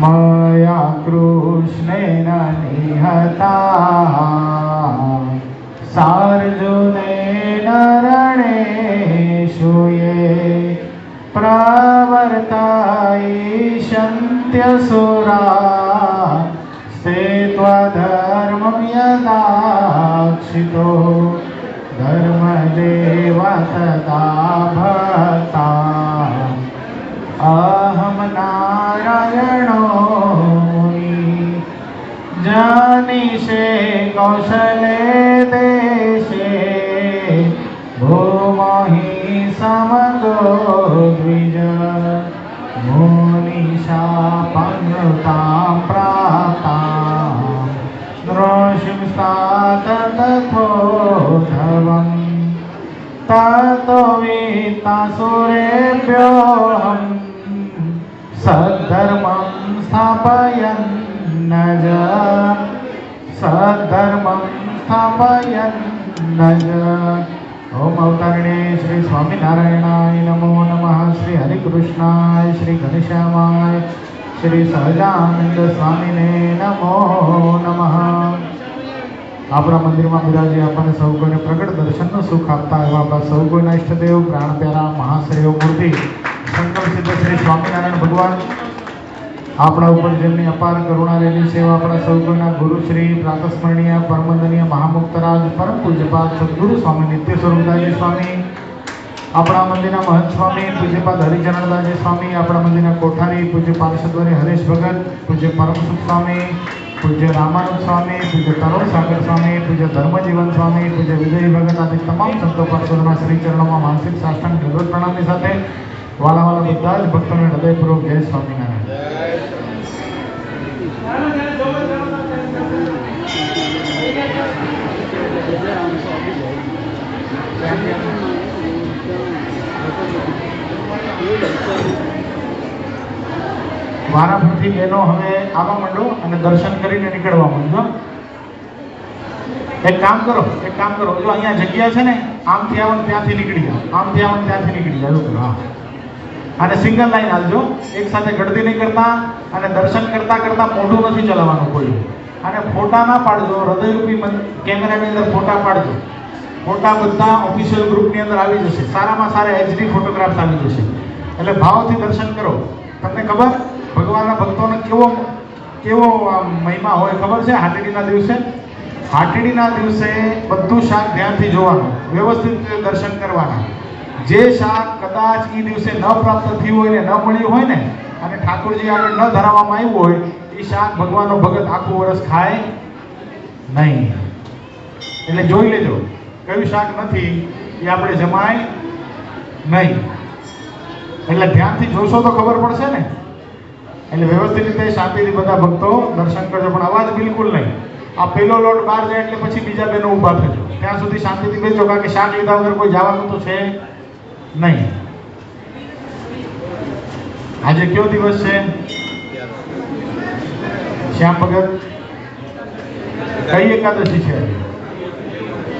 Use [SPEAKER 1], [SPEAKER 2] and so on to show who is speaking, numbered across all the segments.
[SPEAKER 1] मया कृष्णेन निहताः सार्जुनेन रणेषु ये प्रवर्तयिष्यन्त्यसुराः ते त्वधर्मं यदाक्षितो धर्मदेव तथा भक्ता अहं नारायणो जानीषे कौशले देशे भूमहि समगो द्विज मुनिशापमृतां प्राप्तां नृसिंहात् तथोद्धवम् ततो वित्तासुरेभ्योऽहं सद्धर्मं स्थापयन्नज ओम अवतारिणे श्री स्वामीनारायणाय नमो नमः। श्री हरिकृष्णाय श्री घनश्यामाय श्री सहजानंद स्वामीने नमो नमः। આપણા મંદિરમાં બિરાજી આપણને સૌ કોઈને પ્રગટ દર્શનનું સુખ આપતા એવા આપણા સૌ કોઈના ઈષ્ટદેવ પ્રાણ પ્યારા મહાશ્રેય મૂર્તિ સંકલ્પ સિદ્ધ શ્રી સ્વામિનારાયણ ભગવાન આપણા ઉપર જેમની અપાર કરુણા રહેલી છે એવા આપણા સૌ કોઈના ગુરુશ્રી પ્રાતસ્મરણીય પરમવંદનીય મહામુક્તરાજ પરમ પૂજ્યપાદ સદગુરુ સ્વામી નિત્ય સ્વરૂપદાસજી સ્વામી, આપણા મંદિરના મહંત સ્વામી પૂજ્યપાદ હરિચરણદાસજી સ્વામી, આપણા મંદિરના કોઠારી પૂજ્ય પાર્ષદવર્ય હરેશ ભગત, પૂજ્ય પરમસુખ સ્વામી, પૂજ્ય રામાનંદ સ્વામી, પૂજ્ય તરુણ સાગર સ્વામી, પૂજ્ય ધર્મજીવન સ્વામી, પૂજ્ય વિજય ભગત આદિ તમામ સંતો પાર્ષદોના શ્રી ચરણોમાં માનસિક સાષ્ટાંગ દંડવત પ્રણામની સાથે વાલા વાલા બધા જ ભક્તોને હૃદયપૂર્વક જય સ્વામિનારાયણ। વારાફરતી બહેનો હવે આવવા માંડો અને દર્શન કરીને નીકળવા માંડો। એક કામ કરો જો અહીંયા જગ્યા છે ને આમથી આવો ત્યાંથી નીકળી જાઓ, આમથી આવો ત્યાંથી નીકળી જાઓ। હા, અને સિંગલ લાઈન હાલજો, એક સાથે ગળદી નહીં કરતા અને દર્શન કરતા કરતા મોઢું નથી ચલાવવાનું કોઈ, અને ફોટા ના પાડજો, હૃદયરૂપી કેમેરાની અંદર ફોટા પાડજો। ફોટા બધા ઓફિશિયલ ગ્રુપની અંદર આવી જશે, સારામાં સારા એચડી ફોટોગ્રાફ્સ આવી જશે, એટલે ભાવથી દર્શન કરો। તમને ખબર ભગવાનના ભક્તોને કેવો મહિમા હોય ખબર છે? હાટડીના દિવસે બધું શાક ધ્યાનથી જોવાનું, વ્યવસ્થિત રીતે દર્શન કરવાના। જે શાક કદાચ એ દિવસે ન પ્રાપ્ત થયું હોય ને ન મળ્યું હોય ને અને ઠાકોરજી આગળ ન ધરાવવામાં આવ્યું હોય એ શાક ભગવાનનો ભગત આખું વર્ષ ખાય નહીં। એટલે જોઈ લેજો કયું શાક નથી એ આપણે જમાય નહીં, એટલે ધ્યાનથી જોશો તો ખબર પડશે ને। એટલે વ્યવસ્થિત રીતે શાંતિથી બધા ભક્તો દર્શન કરજો, પણ અવાજ બિલકુલ નહીં। આ પેલો લોટ બહાર જાય એટલે પછી બીજા બેનો ઊભા થજો, ત્યાં સુધી શાંતિથી બેસજો, કારણ કે શાક લીધા વગર કોઈ જવાનું તો છે નહીં। આજે કયો દિવસ છે? શ્યામ ભગત, કઈ એકાદશી છે?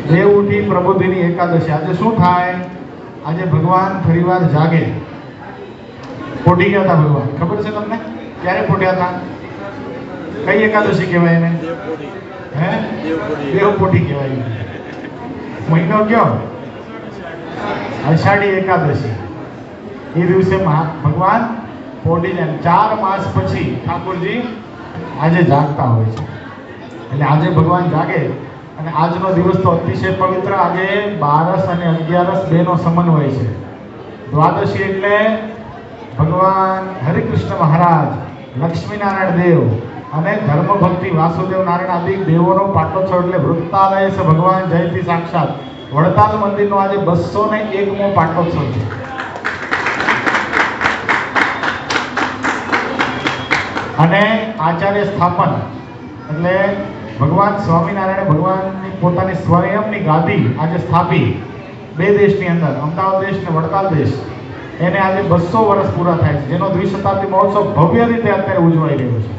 [SPEAKER 1] દેવ ઉઠી પ્રબોધિની એકાદશી। આજે શું થાય? આજે ભગવાન ફરીવાર જાગે। પોઢી ગયા હતા ભગવાન, ખબર છે તમને? ક્યારે પોઢ્યા હતા? કઈ એકાદશી કહેવાય એને? હે, દેવપોઢી કહેવાય। મહિનો કયો? અષાઢી એકાદશી। એ દિવસે ભગવાન પોઢી જાય। 4 માસ પછી ઠાકોરજી આજે જાગતા હોય છે, એટલે આજે ભગવાન જાગે અને આજનો દિવસ તો અતિશય પવિત્ર। આજે 12 અને 11 બેનો સમન્વય છે। દ્વાદશી એટલે ભગવાન હરિકૃષ્ણ મહારાજ, લક્ષ્મીનારાયણ દેવ અને ધર્મભક્તિ વાસુદેવ નારાયણ આદિ દેવોનો પાટોત્સવ, એટલે વૃત્તાલય છે ભગવાન જયંતિ સાક્ષાત વડતાલ મંદિરનો આજે 201મો પાટોત્સવ છે। અને આચાર્ય સ્થાપન એટલે ભગવાન સ્વામિનારાયણ ભગવાનની પોતાની સ્વયંની ગાદી આજે સ્થાપી 2 દેશની અંદર, અમદાવાદ દેશ અને વડતાલ દેશ। એને આજે 200 વર્ષ પૂરા થાય છે, જેનો દ્વિશતાબ્દી મહોત્સવ ભવ્ય રીતે અત્યારે ઉજવાઈ રહ્યો છે।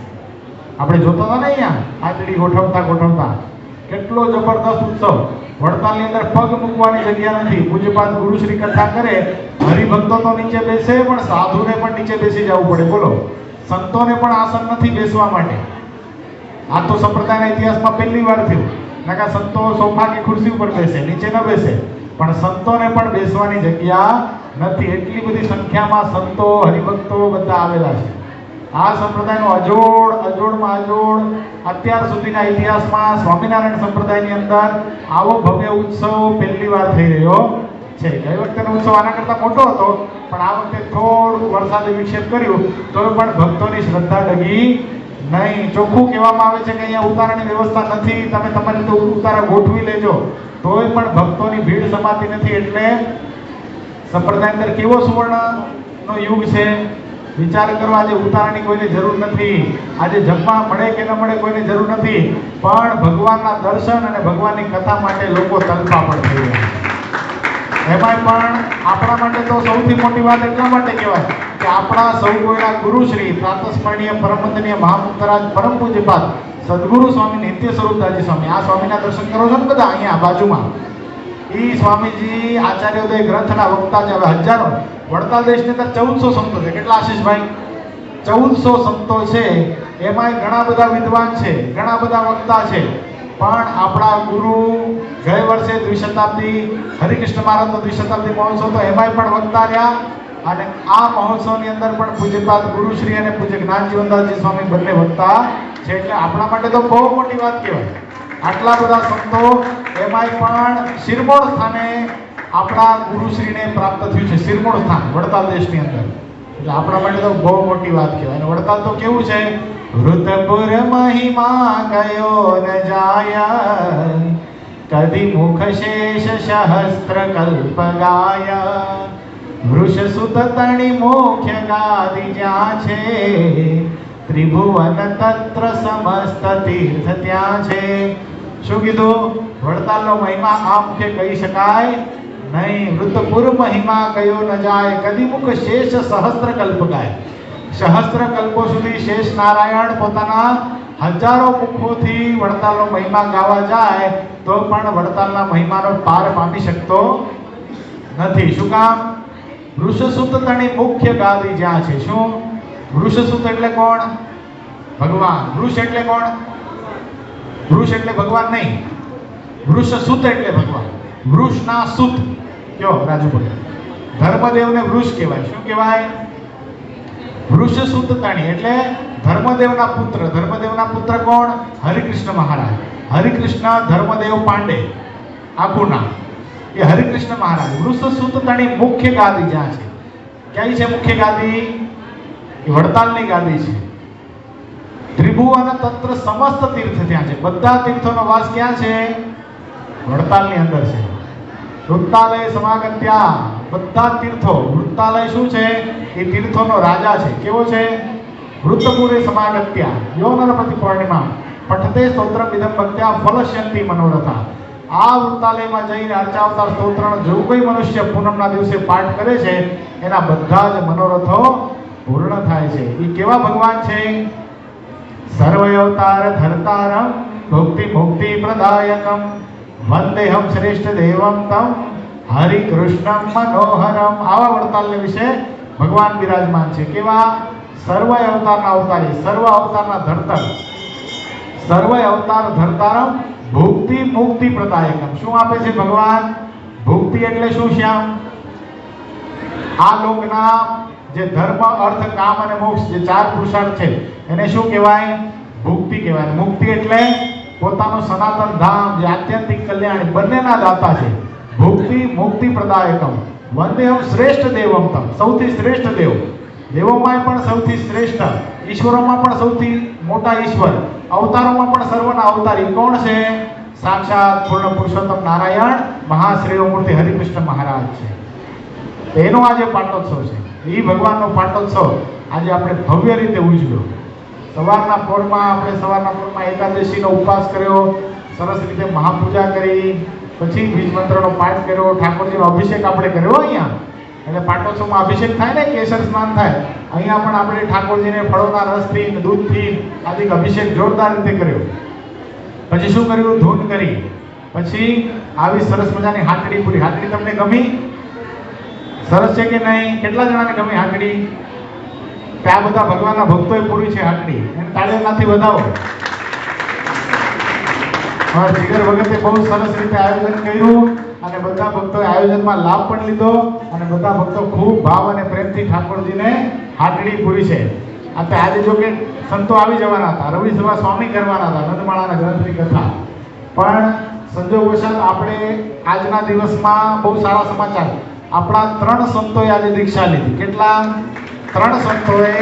[SPEAKER 1] આપણે જોતા હતા ને અહીંયા હાજરી ગોઠવતા કેટલો જબરદસ્ત ઉત્સવ। વડતાલની અંદર પગ મૂકવાની જગ્યા નથી। પૂજ્યપાદ ગુરુશ્રી કથા કરે, હરિભક્તો તો નીચે બેસે પણ સાધુને પણ નીચે બેસી જવું પડે। બોલો, સંતોને પણ આસન નથી બેસવા માટે. આ તો સંપ્રદાયના ઇતિહાસમાં પહેલી વાર થયું. નકા સંતો સોફા કે ખુરશી ઉપર બેસે, નીચે ન બેસે, પણ સંતોને પણ બેસવાની જગ્યા નથી. એટલી બધી સંખ્યામાં સંતો હરિભક્તો બધા આવેલા છે. આ સંપ્રદાયનો અજોડમાં અજોડ અત્યાર સુધીના ઇતિહાસમાં સ્વામિનારાયણ સંપ્રદાયની અંદર આવો ભવ્ય ઉત્સવ પહેલી વાર થઈ રહ્યો છે. ગઈ વખતેનો ઉત્સવ આના કરતાં મોટો હતો, પણ આ વખતે થોડું વરસાદે વિક્ષેપ કર્યું તો પણ ભક્તોની શ્રદ્ધા ડગી નહીં. ચોખ્ખું કહેવામાં આવે છે કે અહીંયા ઉતારાની વ્યવસ્થા નથી, તમે તમારી રીતે ઉતારા ગોઠવી લેજો, તોય પણ ભક્તોની ભીડ સમાતી નથી. એટલે સંપ્રદાય અંદર કેવો સુવર્ણનો યુગ છે. વિચાર કરવા, આજે ઉતારાની કોઈને જરૂર નથી, આજે જમવા મળે કે ન મળે કોઈને જરૂર નથી, પણ ભગવાનના દર્શન અને ભગવાનની કથા માટે લોકો તલપા પણ થઈ રહ્યા છે. એમાંય પણ આપણા માટે તો સૌથી મોટી વાત એટલા માટે કહેવાય કે આપણા સૌ કોઈના ગુરુશ્રી પ્રાતસ્મરણીય પરમવંદનીય મહામુક્તરાજ પરમ પૂજ્યપાદ સદગુરુ સ્વામી નિત્ય સ્વરૂપદાસજી સ્વામી, આ સ્વામીના દર્શન કરો છો ને બધા અહીંયા બાજુમાં. એ સ્વામીજી આચાર્યોદય ગ્રંથના વક્તા છે. હવે હજારો વડતાલ દેશની અંદર 1400 સંતો છે. કેટલા આશીષભાઈ? 1400 સંતો છે. એમાંય ઘણા બધા વિદ્વાન છે, ઘણા બધા વક્તા છે. પણ આપણા ગુરુ ગયે વર્ષે દ્વિશતાબ્દી હરિકૃષ્ણ મહારાજનો દ્વિશતાબ્દી મહોત્સવ તો એમાંય પણ વક્તા રહ્યા. અને આ મહોત્સવની અંદર પણ પૂજ્યપાદ ગુરુશ્રી અને પૂજ્ય જ્ઞાનજીવનદાસજી સ્વામી બંને વક્તા છે. એટલે આપણા માટે તો બહુ મોટી વાત કહેવાય. આટલા બધા સંતો, એમાંય પણ શિરમોળ સ્થાને આપણા ગુરુશ્રીને પ્રાપ્ત થયું છે. શિરમોળ સ્થાન વડતાલ દેશની અંદર, એટલે આપણા માટે તો બહુ મોટી વાત કહેવાય. અને વડતાલ તો કેવું છે, વૃતપુર મહિમા કયો ન જાય, કદી મુખ શેષ સહસ્ત્ર કલ્પ ગાય, વૃષ સુત તણી મુખ્ય ગાદી જ્યાં છે, ત્રિભુવન તત્ર સમસ્ત તીર્થ ત્યાં છે. શું કીધું? વડતાલનો મહિમા આ મુખે કહી શકાય નહીં. વૃતપુર મહિમા કયો ન જાય, કદી મુખ શેષ સહસ્ત્ર કલ્પ ગાય. સહસ્ત્ર કલ્પો સુધી શેષ નારાયણ પોતાના હજારો મુખોથી વડતાલનો મહિમા ગાવા જાય તો પણ વડતાલના મહિમાનો પાર પામી શકતો નથી. શું કામ? વૃષસુત તણી મુખ્ય ગાદી જ્યાં છે. શું? વૃષસુત એટલે કોણ? ભગવાન. વૃષ એટલે કોણ? વૃષ એટલે ભગવાન નહીં, વૃષસુત એટલે ભગવાન. વૃષના સુત કયો રાજુભાઈ? ધર્મદેવને વૃષ કહેવાય. શું કહેવાય? વૃષસુત તણી એટલે ધર્મદેવના પુત્ર. ધર્મદેવના પુત્ર કોણ? હરિકૃષ્ણ મહારાજ. હરિકૃષ્ણ ધર્મદેવ પાંડે આખું નામ, એ હરિકૃષ્ણ મહારાજ. વૃષસુત તણી મુખ્ય ગાદી જ્યાં છે. ક્યાંય છે મુખ્ય ગાદી? એ વડતાલની ગાદી છે. ત્રિભુવન તત્ર સમસ્ત તીર્થ ત્યાં છે. બધા તીર્થોનો વાસ ક્યાં છે? વડતાલની અંદર છે. વૃત્તાલય સમાગત્યા, બધા તીર્થો. વૃત્તાલય શું છે? એ તીર્થોનો રાજા છે. કેવો છે? વૃત્તપુરે સમાગત્યા યો નરપતિ પૂર્ણિમા પઠતે સ્તોત્રમ વિદમ ભક્ત્યા ફલશ્યંતિ મનોરથા. આ વૃત્તાલયમાં જઈને અર્ચાવતાર સ્તોત્રનો જો કોઈ મનુષ્ય પૂનમના દિવસે પાઠ કરે છે એના બધા જ મનોરથો પૂર્ણ થાય છે. એ કેવા ભગવાન છે? સર્વયવતાર ધરતારમ ભક્તિ મુક્તિ પ્રદાયકમ વંદેહમ શ્રેષ્ઠ દેવમ તમ હરિકૃષ્ણમ મનોહરમ. આવા વડતાલને વિશે ભગવાન બિરાજમાન છે. કેવા? સર્વ અવતારના અવતારી, સર્વ અવતારના ધરતર, સર્વ અવતાર ધરતારમ ભુક્તિ મુક્તિ પ્રદાયકમ. શું આપે છે ભગવાન? ભુક્તિ એટલે શું? શ્યામ, આ લોકના જે ધર્મ અર્થ કામ અને મોક્ષ જે ચાર પુરુષાર્થ છે એને શું કહેવાય? ભુક્તિ કહેવાય. મુક્તિ એટલે પોતાનું સનાતન ધામ જે આત્યંતિક કલ્યાણ બંનેના દાતા છે. ભુક્તિ મુક્તિ પ્રદાયકમ વંદેહમ શ્રેષ્ઠ દેવમ તમ. સૌથી શ્રેષ્ઠ દેવ, દેવોમાં પણ સૌથી શ્રેષ્ઠ, ઈશ્વરોમાં પણ સૌથી મોટા ઈશ્વર, અવતારોમાં પણ સર્વના અવતારી કોણ છે? સાક્ષાત પૂર્ણ પુરુષોત્તમ નારાયણ મહાશ્રેય મૂર્તિ હરિકૃષ્ણ મહારાજ છે. એનો આજે પાટોત્સવ છે. એ ભગવાનનો પાટોત્સવ આજે આપણે ભવ્ય રીતે ઉજવ્યો. સવારના પોરમાં એકાદશીનો ઉપવાસ કર્યો, સરસ રીતે મહાપૂજા કરી, પછી બીજ મંત્રનો પાઠ કર્યો, ઠાકોરજીનો અભિષેક આપણે કર્યો અહીંયા. એટલે પાટોત્સવમાં અભિષેક થાય ને, કેસર સ્નાન થાય. અહીંયા પણ આપણે ઠાકોરજીને ફળોના રસથી, દૂધથી આદિક અભિષેક જોરદાર રીતે કર્યો. પછી શું કર્યું? ધૂન કરી. પછી આવી સરસ મજાની હાંકડી પૂરી. હાંકડી તમને ગમી? સરસ છે કે નહીં? કેટલા જણાને ગમી હાંકડી? ત્યાં બધા ભગવાનના ભક્તોએ પૂરી છે હાટડી, એને તાળીઓથી વધાવો. હવે જીગર ભગતે બહુ સરસ રીતે આયોજન કર્યું અને બધા ભક્તોએ આયોજનમાં લાભ પણ લીધો અને બધા ભક્તો ખૂબ ભાવ અને પ્રેમથી ઠાકોરજીને હાટડી પૂરી છે. આજે જો કે સંતો આવી જવાના હતા, રવિ સભા સ્વામી કરવાના હતા નંદમાળાના ગ્રંથની કથા, પણ સંજોગવશાત આપણે આજના દિવસમાં બહુ સારા સમાચાર, આપણા 3 સંતોએ આજે દીક્ષા લીધી. કેટલા? 3 સંતોએ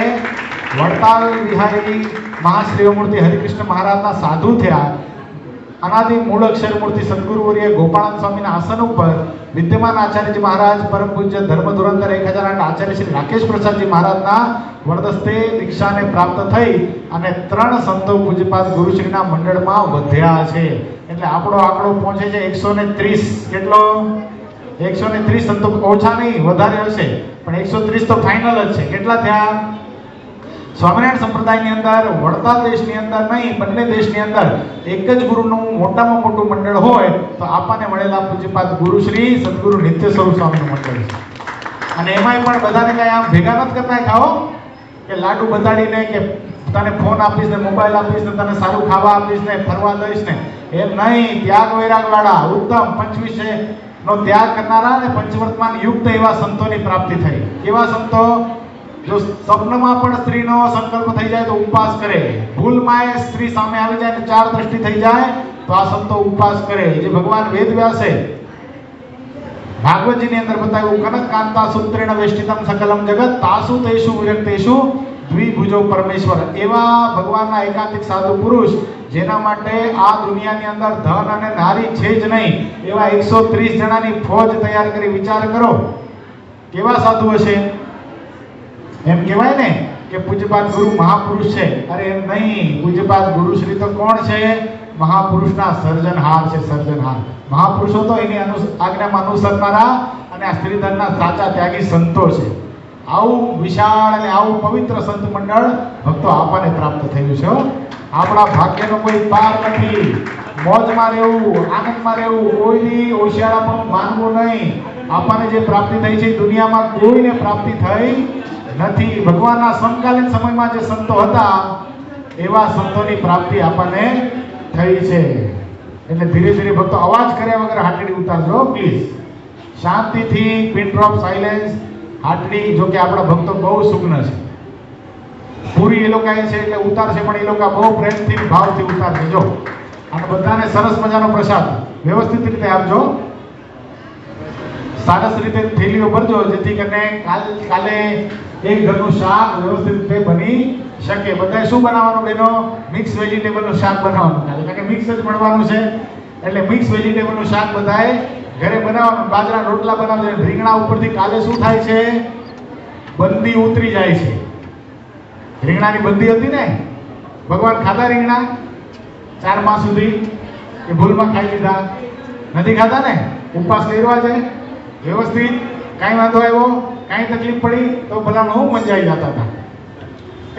[SPEAKER 1] વડતાલ વિહારી મહાશ્રીમૂર્તિ હરિકૃષ્ણ મહારાજના સાધુ થયા. અનાદિ મૂળ અક્ષરમૂર્તિ સદગુરુવર્ય ગોપાળાનંદ સ્વામીના આસન ઉપર વિદ્યમાન આચાર્યજી મહારાજ પરમ પૂજ્ય ધર્મ ધુરંધર 1008 આચાર્ય શ્રી રાકેશ પ્રસાદજી મહારાજના વરદસ્તે દીક્ષાને પ્રાપ્ત થઈ અને 3 સંતો પૂજ્યપાદ ગુરુશ્રીના મંડળમાં વધ્યા છે. એટલે આપણો આંકડો પહોંચે છે 130. કેટલો? 130 સંતો. ઓછા નહીં, વધારે હશે, પણ 130 તો ફાઇનલ જ છે. કેટલા થયા? સ્વામિનારાયણ સંપ્રદાયની અંદર વડતાલ દેશની અંદર નહીં, બંને દેશની અંદર એક જ ગુરુનું મોટામાં મોટું મંડળ હોય તો આપણને મળેલા પૂજ્યપાદ ગુરુશ્રી સદગુરુ નિત્ય સ્વરૂપ સ્વામીનું મંડળ છે. અને એમાંય પણ બધાને કઈ આમ ભેગા નથી કરતા ખાઓ કે લાડુ બતાડીને કે તને ફોન આપીશ ને મોબાઈલ આપીશ ને તને સારું ખાવા આપીશ ને ફરવા દઈશ ને, એમ નહીં. ત્યાગ વૈરાગ વાળા ઉત્તમ 25 નો ત્યાગ કરનારા અને પંચવર્તમાન યુક્ત એવા સંતોની પ્રાપ્તિ થઈ. કેવા સંતો? જો સ્વપ્નમાં પણ સ્ત્રીનો સંકલ્પ થઈ જાય તો ઉપવાસ કરે, ભૂલમાં સ્ત્રી સામે આવી જાય તો 4 દ્રષ્ટિ થઈ જાય તો આ સંતો ઉપવાસ કરે. જે ભગવાન વેદવ્યાસે ભાગવતજીની અંદર બતાવ્યું, કનક કાંતા સૂત્રેણ વેષ્ટિતમ સકલમ જગત તાસુ તેષુ વિરક્તેષુ દ્વિભુજો પરમેશ્વર. એવા ભગવાનના એકાંતિક સાધુ પુરુષ જેના માટે આ દુનિયાની અંદર ધન અને નારી છે જ નહીં, એવા 130 જણાની ફોજ તૈયાર કરી. વિચાર કરો કેવા સાધુ હશે. એમ કહેવાય ને કે પૂજ્યપાદ ગુરુ મહાપુરુષ છે. અરે એમ નહીં, પૂજ્યપાદ ગુરુશ્રી તો કોણ છે? મહાપુરુષના સર્જનહાર છે. સર્જનહાર મહાપુરુષો તો એની આજ્ઞામાં અનુસરનારા અને આ સ્ત્રીધનના સાચા ત્યાગી સંતો છે. આવું વિશાળ અને આવું પવિત્ર સંત મંડળ ભક્તો આપણને પ્રાપ્ત થયું છે. આપણા ભાગ્યનો કોઈ પાર નથી. મોજમાં રહેવું, આનંદમાં રહેવું, કોઈની ઓશિયાળાપણું માનવું નહીં. આપણને જે પ્રાપ્તિ થઈ છે દુનિયામાં કોઈને પ્રાપ્તિ થઈ નથી. ભગવાનના સમકાલીન સમયમાં જે સંતો હતા એવા સંતોની પ્રાપ્તિ આપણને થઈ છે. એટલે ધીરે ધીરે ભક્તો અવાજ કર્યા વગર હાટડી ઉતારજો પ્લીઝ. શાંતિથી, પિન ડ્રોપ સાયલેન્સ. હાટડી જો કે આપણા ભક્તો બહુ સુગ્ન છે, પૂરી એ લોકો છે એટલે ઉતારશે, પણ એ લોકો બહુ પ્રેમથી ભાવથી ઉતારશે. જો અને બધાને સરસ મજાનો પ્રસાદ વ્યવસ્થિત રીતે આપજો. સરસ રીતે થેલીઓ ભરજો જેથી કરીને કાલે એક ઘરનું શાક વ્યવસ્થિત રીતે બની શકે. બધાએ શું બનાવવાનું બહેનો? મિક્સ વેજીટેબલનું શાક બનાવવાનું. કારણ કે મિક્સ જ મળવાનું છે એટલે મિક્સ વેજીટેબલનું શાક બધાએ ઘરે બનાવવાનું. બાજરા રોટલા બનાવજો. રીંગણા ઉપરથી કાલે શું થાય છે? બંદી ઉતરી જાય છે. રીંગણાની બંદી હતી ને, ભગવાન ખાધા રીંગણા 4 માસ સુધી કે ભૂલમાં ખાઈ લીધા? નથી ખાધા ને. ઉપવાસ કરવા છે વ્યવસ્થિત, કાંઈ વાંધો આવ્યો, કાંઈ તકલીફ પડી તો બધા હું મંજાઈ જતા હતા.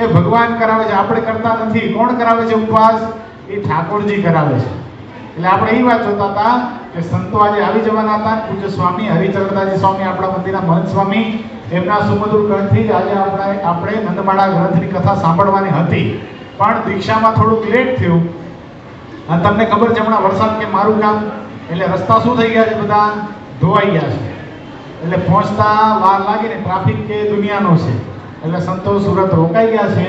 [SPEAKER 1] એ ભગવાન કરાવે છે, આપણે કરતા નથી. કોણ કરાવે છે ઉપવાસ? એ ઠાકોરજી કરાવે છે. એટલે આપણે એ વાત જોતા હતા કે સંતો આજે આવી જવાના હતા. પૂજ્ય સ્વામી હરિચરણદાસજી સ્વામી, આપણા મંદિરના મહંત સ્વામી, એમના સુમધુર કંઠથી જ આજે આપણે નંદમાળા ગ્રંથની કથા સાંભળવાની હતી, પણ દીક્ષામાં થોડુંક લેટ થયું. અને તમને ખબર છે હમણાં વરસાદ કે મારું કામ એટલે રસ્તા શું થઈ ગયા છે? બધા ધોવાઈ ગયા છે. એટલે પહોંચતા વાર લાગે ને. ટ્રાફિક કે દુનિયાનો છે એટલે સંતો સુરત રોકાઈ ગયા છે.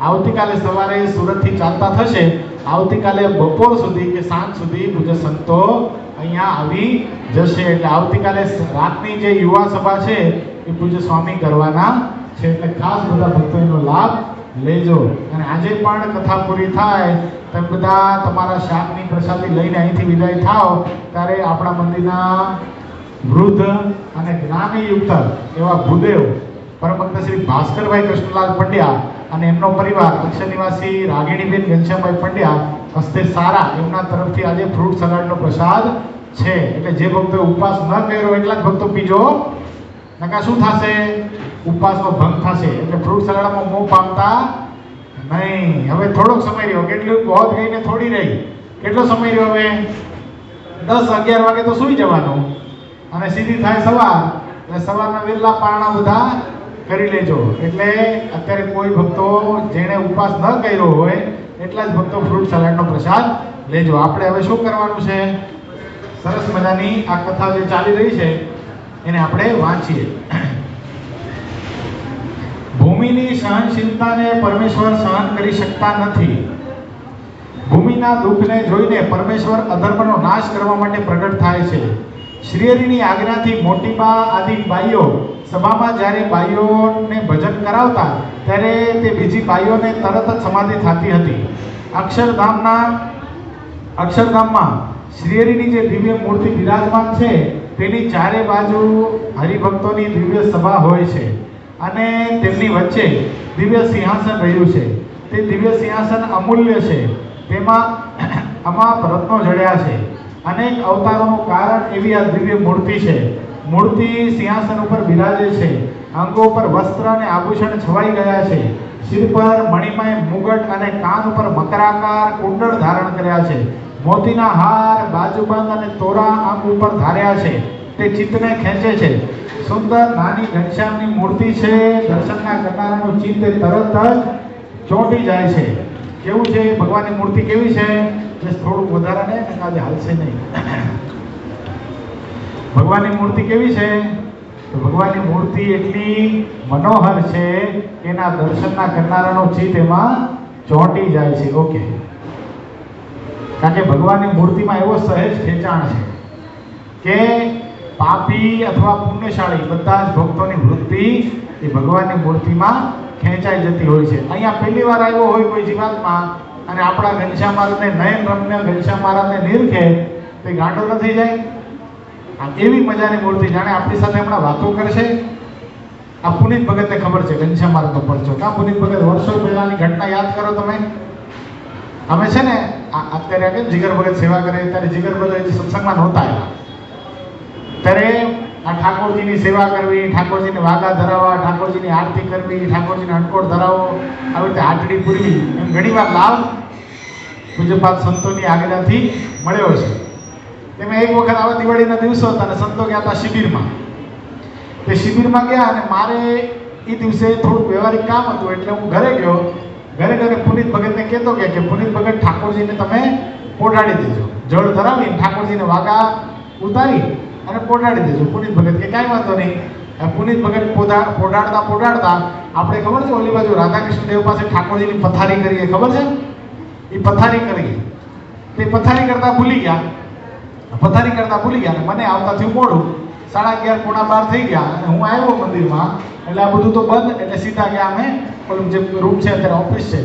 [SPEAKER 1] આવતીકાલે સવારે સુરતથી ચાલતા થશે. આવતીકાલે બપોર સુધી કે સાંજ સુધી પૂજ્ય સંતો અહીંયા આવી જશે. એટલે આવતીકાલે રાતની જે યુવા સભા છે એ પૂજ્ય સ્વામી કરવાના છે. એટલે ખાસ બધા ભક્તો એનો લાભ લેજો. અને આજે પણ કથા પૂરી થાય તમે બધા તમારા શાકની પ્રસાદી લઈને અહીંથી વિદાય થાવ ત્યારે આપણા મંદિરના વૃદ્ધ અને જ્ઞાનયુક્ત એવા ભૂદેવ પરમ ભક્ત શ્રી ભાસ્કરભાઈ કૃષ્ણલાલ પંડ્યા અને એમનો પરિવાર અક્ષર નિવાસી રાગીણીબેન ઘનશ્યામભાઈ પંડ્યા હસ્તે સારા એમના તરફથી આજે ફ્રૂટ સલાડનો પ્રસાદ છે. એટલે જે ભક્તો ઉપવાસ ન કર્યો એટલા જ ભક્તો પીજો, નકા શું થશે? ઉપવાસનો ભંગ થશે. એટલે ફ્રૂટ સલાડમાં મોં પામતા નહીં. હવે થોડોક સમય રહ્યો. કેટલું બહોત ગઈ ને થોડી રહી. કેટલો સમય રહ્યો? હવે 10-11 વાગે તો સૂઈ જવાનું અને સીધી થાય સવાર. એટલે સવારના વહેલા પારણા બધા કરી લેજો. એટલે અત્યારે કોઈ ભક્તો જેણે ઉપવાસ ન કર્યો હોય એટલા જ ભક્તો ફ્રૂટ સલાડનો પ્રસાદ લેજો. આપણે હવે શું કરવાનું છે? સરસ મજાની આ કથા જે ચાલી રહી છે એને આપણે વાંચીએ. ભૂમિની સહનશીલતાને પરમેશ્વર સહન કરી શકતા નથી. ભૂમિના દુઃખને જોઈને પરમેશ્વર અધર્મનો નાશ કરવા માટે પ્રગટ થાય છે. શ્રીહરિની આજ્ઞાથી મોટી બા આદિ બાઈઓ સભામાં જ્યારે બાઈઓને ભજન કરાવતા ત્યારે તે બીજી બાઈઓને તરત જ સમાધિ થતી હતી. અક્ષરધામમાં શ્રીહરિની જે દિવ્ય મૂર્તિ બિરાજમાન છે તેની ચારે બાજુ હરિભક્તોની દિવ્ય સભા હોય છે અને તેમની વચ્ચે દિવ્ય સિંહાસન રહ્યું છે. તે દિવ્ય સિંહાસન અમૂલ્ય છે. તેમાં અમાપ રત્નો જડ્યા છે. અનેક અવતારોનું કારણ એવી આ દિવ્ય મૂર્તિ છે. મૂર્તિ સિંહાસન ઉપર બિરાજે છે. અંગો પર વસ્ત્ર અને આભૂષણ છવાઈ ગયા છે. શિર પર મણિમય મુગટ અને કાન ઉપર મકરાકાર કુંડળ ધારણ કર્યા છે. મોતીના હાર, બાજુબંધ અને તોરા અંગ ઉપર ધાર્યા છે. તે ચિત્તને ખેંચે છે. સુંદર નાની ઘનશ્યામની મૂર્તિ છે. દર્શનના કરનારાનું ચિત્ત તરત જ ચોંટી જાય છે. કેવું છે ભગવાનની મૂર્તિ? કેવી છે? થોડુંક વધારે ને આજે હાલશે નહીં. ભગવાનની મૂર્તિ કેવી છે? તો ભગવાનની મૂર્તિ એટલી મનોહર છે કે એના દર્શનના કરનારાનો ચિત્ત એમાં ચોંટી જાય છે. ઓકે, કારણ કે ભગવાનની મૂર્તિમાં એવો સહેજ ખેંચાણ છે કે પાપી અથવા પુણ્યશાળી બધા જ ભક્તોની વૃત્તિ એ ભગવાનની મૂર્તિમાં ખેંચાઈ જતી હોય છે. અહીંયા પહેલી વાર આવ્યો હોય કોઈ જીવાત્મા અને આપણા ઘનશ્યામ મહારાજને નયન રમ્ય ઘનશ્યામ મહારાજને નિરખે તો ગાંડો ન થઈ જાય? આ એવી મજાની મૂર્તિ, જાણે આપણી સાથે હમણાં વાતો કરશે. આ પુનિત ભગતને ખબર છે ઘનશ્યામ મહારાજનો પરચો. કાં પુનિત ભગત વર્ષો પહેલાની ઘટના યાદ કરો તમે. અમે છે ને અત્યારે કેમ જીગર ભગત સેવા કરે ત્યારે જીગર ભગત હજી સત્સંગમાં નહોતા આવ્યા ત્યારે આ ઠાકોરજીની સેવા કરવી, ઠાકોરજીને વાગા ધરાવવા, ઠાકોરજીની આરતી કરવી, ઠાકોરજીને અનકોટ ધરાવો, આવી રીતે હાજરી પૂરવી, એમ ઘણી વાર લાભ પૂજ્યપાદ સંતોની આજ્ઞાથી મળ્યો છે. તેમાં એક વખત આવા દિવાળીના દિવસો હતા અને સંતો ગયા હતા શિબિરમાં. તે શિબિરમાં ગયા અને મારે એ દિવસે થોડુંક વ્યવહારિક કામ હતું એટલે હું ઘરે ગયો. ઘરે પુનિત ભગતને કહેતો કે પુનિત ભગત ઠાકોરજીને તમે પોઢાડી દેજો. જળ ધરાવીને ઠાકોરજીને વાગા ઉતારી અને પોઢાડી દેજો. પુનિત ભગત કે કાંઈ વાંધો નહીં. પુનિત ભગત પોઢાડતા આપણે ખબર છે ઓલી બાજુ રાધાકૃષ્ણ દેવ પાસે ઠાકોરજીની પથારી કરીએ, ખબર છે? એ પથારી કરી. તે પથારી કરતા ભૂલી ગયા અને મને આવતા થયું મોડું. 11:30 પોણા 12 થઈ ગયા અને હું આવ્યો મંદિરમાં એટલે આ બધું તો બંધ. એટલે સીધા ગયા અમે ઓલું જે રૂમ છે અત્યારે ઓફિસ છે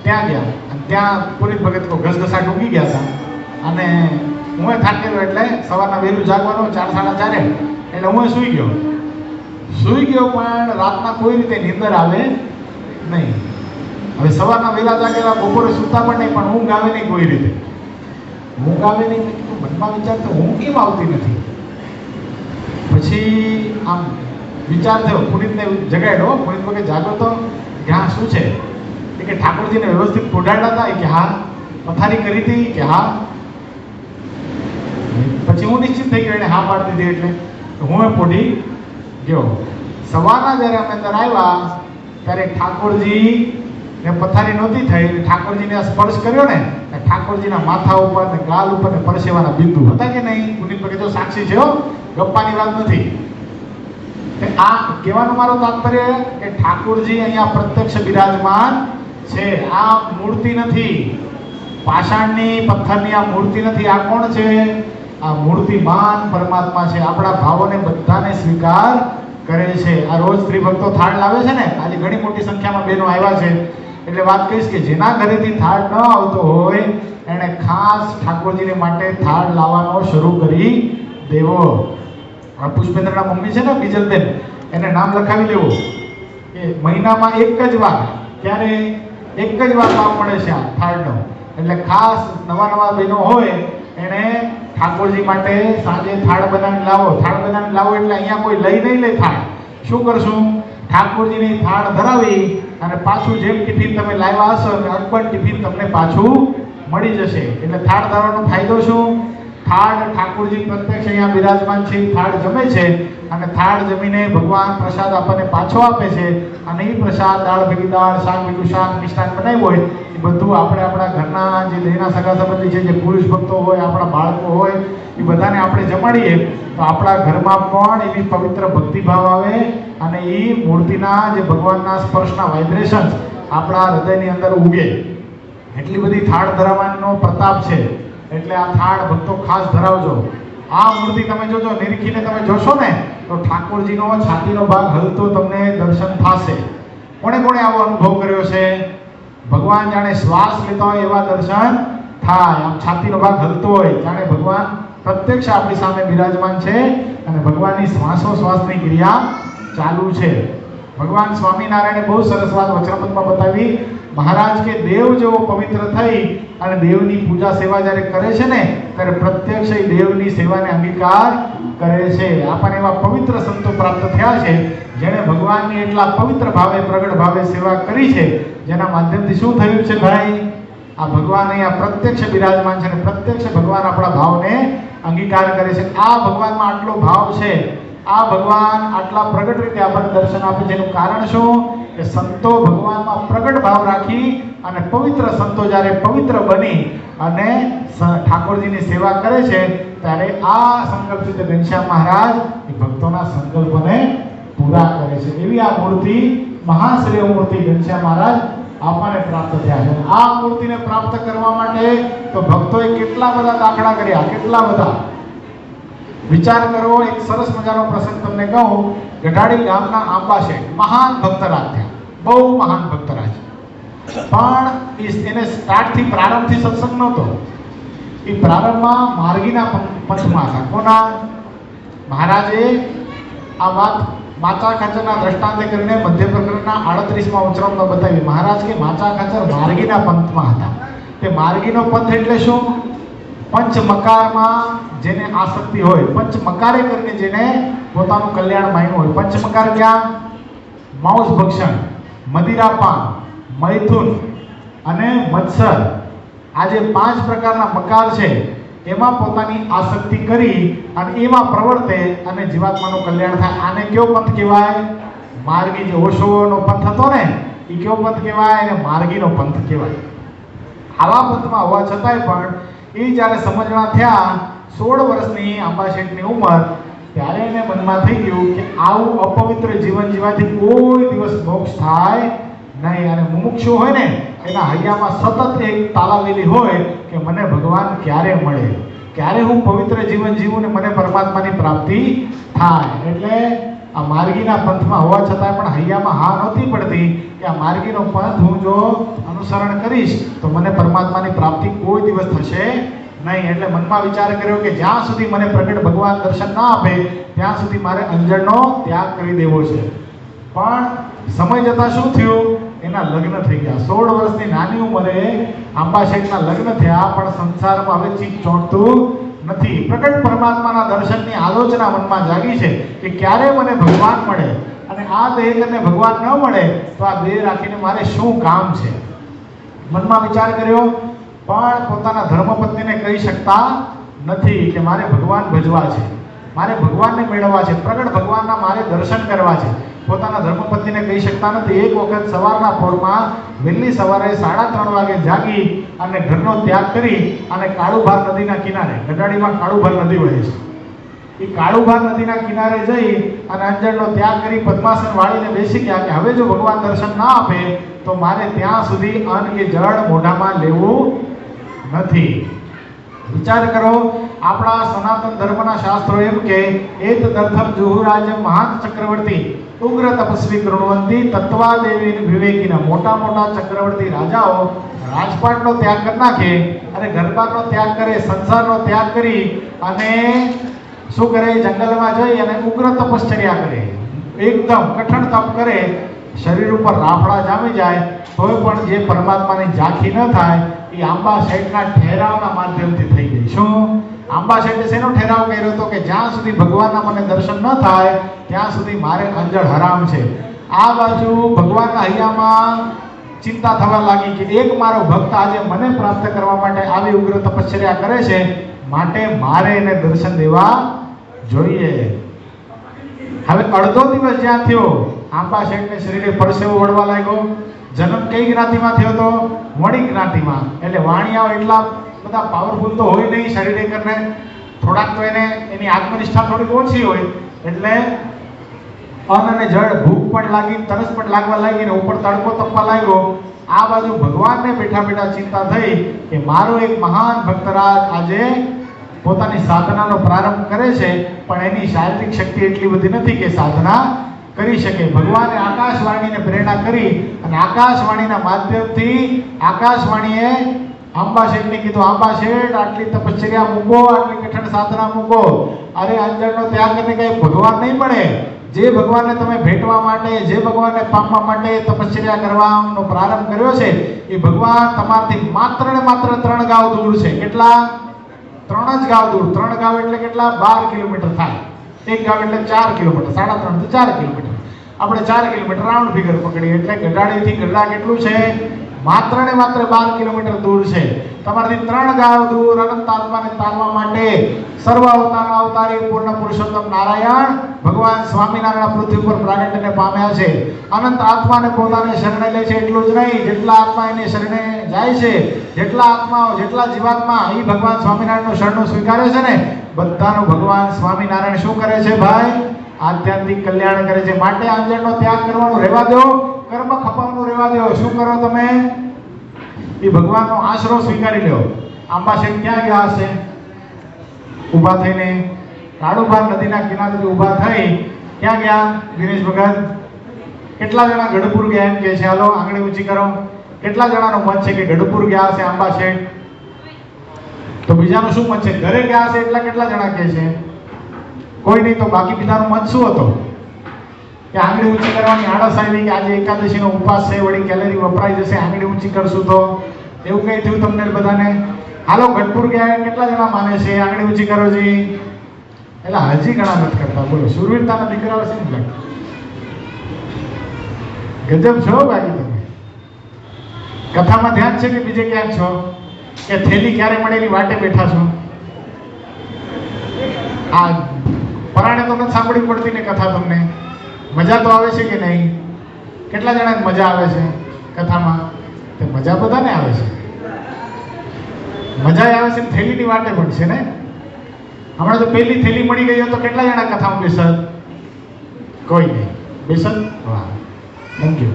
[SPEAKER 1] ત્યાં ગયા. અને ત્યાં પુનિત ભગત તો ઘસઘસાટ ઊંઘી ગયા હતા અને હું થાકેલો એટલે સવારના વહેલું જાગવાનું 4-4:30 એટલે હું સૂઈ ગયો પણ રાતના કોઈ રીતે નીંદર આવે નહીં. હવે સવારના વહેલા જાગેલા બપોરે સૂતા પણ નહીં, પણ ઊંઘ આવે નહીં કોઈ રીતે. મનમાં વિચાર તો ઊંઘ કેમ આવતી નથી? પછી આમ વિચાર થયો, પુનિતને જગાડ્યો. પુનિત વખત જાગો તો કે હા શું છે? કે ઠાકોરજીને વ્યવસ્થિત પોઢાડ્યા હતા? કે હા. પથારી કરી હતી? કે હા. પછી હું નિશ્ચિત થઈ ગયો, એને હા પાડી દીધી એટલે હું પોઢી ગયો. સવારના જ્યારે અમે અંદર આવ્યા ત્યારે ઠાકોરજી ને પથારી નહોતી થઈ. ઠાકોરજીને સ્પર્શ કર્યો ને, ઠાકોરજીના માથા ઉપર ને ગાલ ઉપર ને પરસેવાના બિંદુ હતા કે નહીં? પુનિત ભગત જો સાક્ષી છે, ગપ્પાની વાત નથી. આ કહેવાનું મારો તાત્પર્ય કે ઠાકોરજી અહીંયા પ્રત્યક્ષ બિરાજમાન છે. આ મૂર્તિ નથી, પાષાણની પથ્થરની આ મૂર્તિ નથી. આ કોણ છે? આ મૂર્તિમાન પરમાત્મા છે. આપણા ભાવોને બધાને સ્વીકાર કરે છે. આ રોજ સ્ત્રી ભક્તો થાળ લાવે છે ને, આજે ઘણી મોટી સંખ્યામાં બહેનો આવ્યા છે. એટલે વાત કહીશ કે જેના ઘરેથી થાળ ન આવતો હોય એને ખાસ ઠાકોરજીને માટે થાળ લાવવાનો શરૂ કરી દેવો. પુષ્પેન્દ્રના મમ્મી છે ને બીજલબેન, એને નામ લખાવી દેવું કે મહિનામાં એક જ વાર લાવ મળે છે આ થાળનો. એટલે ખાસ નવા બહેનો હોય એને ઠાકોરજી માટે સાંજે થાળ બનાવીને લાવો. એટલે અહીંયા કોઈ લઈ નહીં લે થાળ. શું કરશું? ઠાકોરજીની થાળ ધરાવી અને પાછું જેમ ટિફિન તમે લાવ્યા હશો અર્પણ ટિફિન તમને પાછું મળી જશે. એટલે થાળ ધરવાનો ફાયદો શું? થાળ ઠાકોરજી પ્રત્યક્ષ અહીંયા બિરાજમાન છે, થાળ જમે છે અને થાળ જમીને ભગવાન પ્રસાદ આપણને પાછો આપે છે અને એ પ્રસાદ દાળ ભેગી દાળ, શાક ભેગું શાક, મિષ્ટાન બનાવ્યું હોય એ બધું આપણે આપણા ઘરના જે દેહના સગા સંબંધી છે, જે પુરુષ ભક્તો હોય, આપણા બાળકો હોય, એ બધાને આપણે જમાડીએ તો આપણા ઘરમાં પણ એવી પવિત્ર ભક્તિભાવ આવે અને એ મૂર્તિના જે ભગવાનના સ્પર્શના વાઇબ્રેશન્સ આપણા હૃદયની અંદર ઉગે. એટલી બધી થાળ ધરાવવાનો પ્રતાપ છે. એટલે આ થાળ ભક્તો ખાસ ધરાવજો. આ મૂર્તિ તમે જોજો, નિરીખીને તમે જોશો ને તો ઠાકોરજીનો છાતીનો ભાગ હલતો તમને દર્શન થશે. કોણે કોણે આવો અનુભવ કર્યો છે? ભગવાન જાણે શ્વાસ લેતા હોય એવા દર્શન થાય. આમ છાતીનો ભાગ હલતો હોય જાણે ભગવાન પ્રત્યક્ષ આપણી સામે બિરાજમાન છે અને ભગવાનની શ્વાસોશ્વાસની ક્રિયા ચાલુ છે. ભગવાન સ્વામિનારાયણે બહુ સરસ વાત વચનામૃતમાં બતાવી. મહારાજ કે દેવ જેવો પવિત્ર થઈ અને દેવની પૂજા સેવા જ્યારે કરે છે ને ત્યારે પ્રત્યક્ષ દેવની સેવાને અંગીકાર કરે છે. આપણને એવા પવિત્ર સંતો પ્રાપ્ત થયા છે જેણે ભગવાનની એટલા પવિત્ર ભાવે, પ્રગટ ભાવે સેવા કરી છે, જેના માધ્યમથી શું થયું છે ભાઈ? આ ભગવાન અહીંયા પ્રત્યક્ષ બિરાજમાન છે અને પ્રત્યક્ષ ભગવાન આપણા ભાવને અંગીકાર કરે છે. આ ભગવાનમાં આટલો ભાવ છે, આ ભગવાન આટલા પ્રગટ રીતે આપણને દર્શન આપે છે. એનું કારણ શું? કે સંતો ભગવાનમાં પ્રગટ ભાવ રાખી અને પવિત્ર સંતો જ્યારે પવિત્ર બની અને ઠાકોરજીની સેવા કરે છે ત્યારે આ સંકલ્પ છે ઘનશ્યામ મહારાજ એ ભક્તોના સંકલ્પોને પૂરા કરે છે. એવી આ મૂર્તિ, મહાશ્રેય મૂર્તિ ઘનશ્યામ મહારાજ આપણને પ્રાપ્ત થયા છે. આ મૂર્તિને પ્રાપ્ત કરવા માટે તો ભક્તોએ કેટલા બધા દાખલા કર્યા, કેટલા બધા. વિચાર કરો, એક સરસ મજાનો પ્રસંગ તમને કહું. ગઢાડી ગામના આંબા શેઠ મહાન ભક્તરાજ થયા, બહુ મહાન ભક્તરાજ. પણ એને સ્ટાર્ટથી, પ્રારંભથી સત્સંગ નહોતો. એ પ્રારંભમાં માર્ગીના પંથમાં હતા. કોના? મહારાજે આ વાત માચા ખાચરના દ્રષ્ટાંતે કરીને મધ્ય પ્રકરણના 38માં વચનામૃતમાં બતાવી. મહારાજ કે માચા ખાચર માર્ગીના પંથમાં હતા. તે માર્ગીનો પંથ એટલે શું? પંચમકારમાં જેને આસક્તિ હોય, પંચમકારે કરીને જેને પોતાનું કલ્યાણ માન્યું હોય. પંચમકાર ક્યાં? માંસ ભક્ષણ, મદિરાપાન, મૈથુન અને મત્સર. આ જે 5 પ્રકારના મકાર છે એમાં પોતાની આસક્તિ કરી અને એમાં પ્રવર્તે અને જીવાત્માનું કલ્યાણ થાય. આને કયો પંથ કહેવાય? માર્ગી. જે ઓશોનો પંથ હતો ને એ કયો પંથ કહેવાય? એને માર્ગીનો પંથ કહેવાય. આવા પંથમાં હોવા છતાંય પણ એ જ્યારે સમજણા થયા, 16 વર્ષની આંબા શેઠની ઉંમર, ત્યારે એને મનમાં થઈ ગયું કે આવું અપવિત્ર જીવન જીવવાથી કોઈ દિવસ મોક્ષ થાય નહીં. અને મુમુક્ષુ હોય ને એના હૈયામાં સતત એક તાલાવેલી હોય કે મને ભગવાન ક્યારે મળે, ક્યારે હું પવિત્ર જીવન જીવું ને મને પરમાત્માની પ્રાપ્તિ થાય. એટલે આ માર્ગીના પંથમાં હોવા છતાં પણ હૈયામાં હા નહોતી પડતી કે આ માર્ગીનો પંથ હું જો અનુસરણ કરીશ તો મને પરમાત્માની પ્રાપ્તિ કોઈ દિવસ થશે નહીં. એટલે મનમાં વિચાર કર્યો કે જ્યાં સુધી મને પ્રગટ ભગવાન દર્શન ના આપે ત્યાં સુધી મારે અંજળનો ત્યાગ કરી દેવો છે. પણ સમય જતાં શું થયું? એના લગ્ન થઈ ગયા. 16 વર્ષની નાની ઉંમરે આંબા શેઠના લગ્ન થયા, પણ સંસારમાં હવે ચીક ચોંટતું નથી. પ્રગટ પરમાત્માના દર્શનની આલોચના મનમાં જાગી છે કે ક્યારે મને ભગવાન મળે અને આ દેહ કરીને ભગવાન ન મળે તો આ દેહ રાખીને મારે શું કામ છે. મનમાં વિચાર કર્યો, પણ પોતાના ધર્મપત્નીને કહી શકતા નથી કે મારે ભગવાન ભજવા છે, મારે ભગવાનને મેળવવા છે, પ્રગટ ભગવાનના મારે દર્શન કરવા છે. પોતાના ધર્મપત્નીને કહી શકતા નથી. એક વખત સવારના પોરમાં વહેલી સવારે 3:30 વાગે જાગી અને ઘરનો ત્યાગ કરી અને કાળુભાર નદીના કિનારે, ગઢાડીમાં કાળુભાર નદી વહે છે, એ કાળુભાર નદીના કિનારે જઈ અને અંજળનો ત્યાગ કરી પદ્માસન વાળીને બેસી ગયા કે હવે જો ભગવાન દર્શન ના આપે તો મારે ત્યાં સુધી અન્ન કે જળ મોઢામાં લેવું નથી. વિચાર કરો, આપણા સનાતન ધર્મના શાસ્ત્રો એમ કે એત દર્થમ જુહુરાજ મહાન ચક્રવર્તી ઉગ્ર તપસ્વી કૃણવંતી તત્વાદેવી વિવેકીના. મોટા મોટા ચક્રવર્તી રાજાઓ રાજપાટનો ત્યાગ કરી નાખે અને ઘરબારનો ત્યાગ કરે, સંસારનો ત્યાગ કરી અને શું કરે? જંગલમાં જઈ અને ઉગ્ર તપશ્ચર્યા કરે, એકદમ કઠણ તપ કરે, શરીર ઉપર રાફડા જામી જાય તોય પણ જે પરમાત્માની ઝાંખી ન થાય એ આંબા શેઠના ઠેરાવના માધ્યમથી થઈ ગઈ. શું? આંબા શેઠે શેનો ઠેરાવ કર્યો હતો કે જ્યાં સુધી ભગવાનના મને દર્શન ન થાય ત્યાં સુધી મારે અંજળ હરામ છે. આ બાજુ ભગવાનના હૈયામાં ચિંતા થવા લાગી કે એક મારો ભક્ત આજે મને પ્રાપ્ત કરવા માટે આવી ઉગ્ર તપશ્ચર્યા કરે છે, માટે મારે એને દર્શન દેવા જોઈએ. હવે અડધો દિવસ જ્યાં થયો, આંબા શેઠને શરીરે પરસેવો વળવા લાગ્યો. જન્મ કઈ જ્ઞાતિમાં થયો તો? વણિક જ્ઞાતિમાં. એટલે વાણિયાઓ એટલા બધા પાવરફુલ તો હોય નહીં શરીરે કરીને, થોડાક તો એને એની આત્મનિષ્ઠા થોડીક ઓછી હોય. એટલે અન્ન અને જળ, ભૂખ પણ લાગી, તરસ પણ લાગવા લાગી ને ઉપર તડકો તપવા લાગ્યો. આ બાજુ ભગવાનને બેઠા બેઠા ચિંતા થઈ કે મારો એક મહાન ભક્તરાજ આજે પોતાની સાધનાનો પ્રારંભ કરે છે, પણ એની શારીરિક શક્તિ એટલી બધી નથી કે સાધના કરી શકે. ભગવાને આકાશવાણીને પ્રેરણા કરી અને આકાશવાણીના માધ્યમથી આકાશવાણીએ આંબા શેઠને કીધું, આંબા શેઠ આટલી તપશ્ચર્યા મૂકો, આટલી કઠણ સાધના મૂકો. અરે અંજળનો ત્યાગ કરીને કઈ ભગવાન નહીં મળે. જે ભગવાનને તમે ભેટવા માટે, જે ભગવાનને પામવા માટે તપશ્ચર્યા કરવાનો પ્રારંભ કર્યો છે, એ ભગવાન તમારાથી માત્ર ને માત્ર 3 ગાંવ દૂર છે. કેટલા? 3 જ ગાંવ દૂર. 3 ગાંવ એટલે કેટલા? 12 કિલોમીટર થાય. એક ગાંવ એટલે 4 કિલોમીટર, 3.5 થી 4 કિલોમીટર. આપણે 4 કિલોમીટર રાઉન્ડ ફિગર પકડીએ એટલે ગઢાળીથી ગઢડા કેટલું છે? માત્ર ને માત્ર 12 કિલોમીટર દૂર છે. તમારાથી 3 ગાંવ દૂર અનંત આત્માને તારવા માટે સર્વ અવતારના અવતારી પૂર્ણ પુરુષોત્તમ નારાયણ ભગવાન સ્વામિનારાયણ પૃથ્વી ઉપર પ્રાગટ્યને પામ્યા છે. અનંત આત્માને પોતાને શરણે લે છે. એટલું જ નહીં, જેટલા આત્મા એને શરણે જાય છે, જેટલા આત્માઓ, જેટલા જીવાત્મા એ ભગવાન સ્વામિનારાયણનું શરણું સ્વીકારે છે ને, બધાનું ભગવાન સ્વામિનારાયણ શું કરે છે ભાઈ? આધ્યાત્મિક કલ્યાણ કરે છે. માટે આંજણનો ત્યાગ કરવાનું રહેવા દો, કર્મ ખપાવવાનું રહેવા દો. શું કરો તમે? એ ભગવાનનો આશરો સ્વીકારી લો. આંબા શેઠ ક્યાં ગયા હશે? ઊભા થઈને કાળુભાર નદીના કિનારેથી ઊભા થઈ ક્યાં ગયા? દિનેશ ભગત, કેટલા જણા ગઢપુર ગયા એમ કે છે? હાલો આંગળી ઊંચી કરો. કેટલા જણાનો મત છે કે ગઢપુર ગયા હશે આંબા શેઠ? તો બીજાનો શું મત છે? ઘરે ગયા હશે એટલા કેટલા જણા કહે છે? કોઈ નહીં. તો બાકી બીજાનો મત શું હતો? કે આંગળી ઊંચી કરવાની આળસ આવી કે આજે એકાદશીનો ઉપવાસ છે, વળી કેલેરી વપરાઈ જશે, આંગળી ઊંચી કરશું તો. એવું કઈ થયું તમને બધાને? હાલો ગઢપુર ગયા કેટલા જણા માને છે? આંગળી ઊંચી કરો જી. એટલે હજી ઘણા નથી કરતા. બોલો, સુરવીરતાના દીકરાઓ છે ને, ગજબ છો બાકી તમે. કથામાં ધ્યાન છે કે બીજે ક્યાંક છો? કે થેલી ક્યારે મળેલી વાટે બેઠા છો? આ પરાણે તો નથી સાંભળવી પડતી ને કથા તમને? મજા તો આવે છે કે નહીં? કેટલા જણાને મજા આવે છે કથામાં? તો મજા બધાને આવે છે. મજા આવે છે. થેલીની વાટે પણ છે ને. હમણાં તો પહેલી થેલી મળી ગઈ તો કેટલા જણા કથામાં બેસત? કોઈ નહીં. બેસત? વાહ, થેન્ક યુ.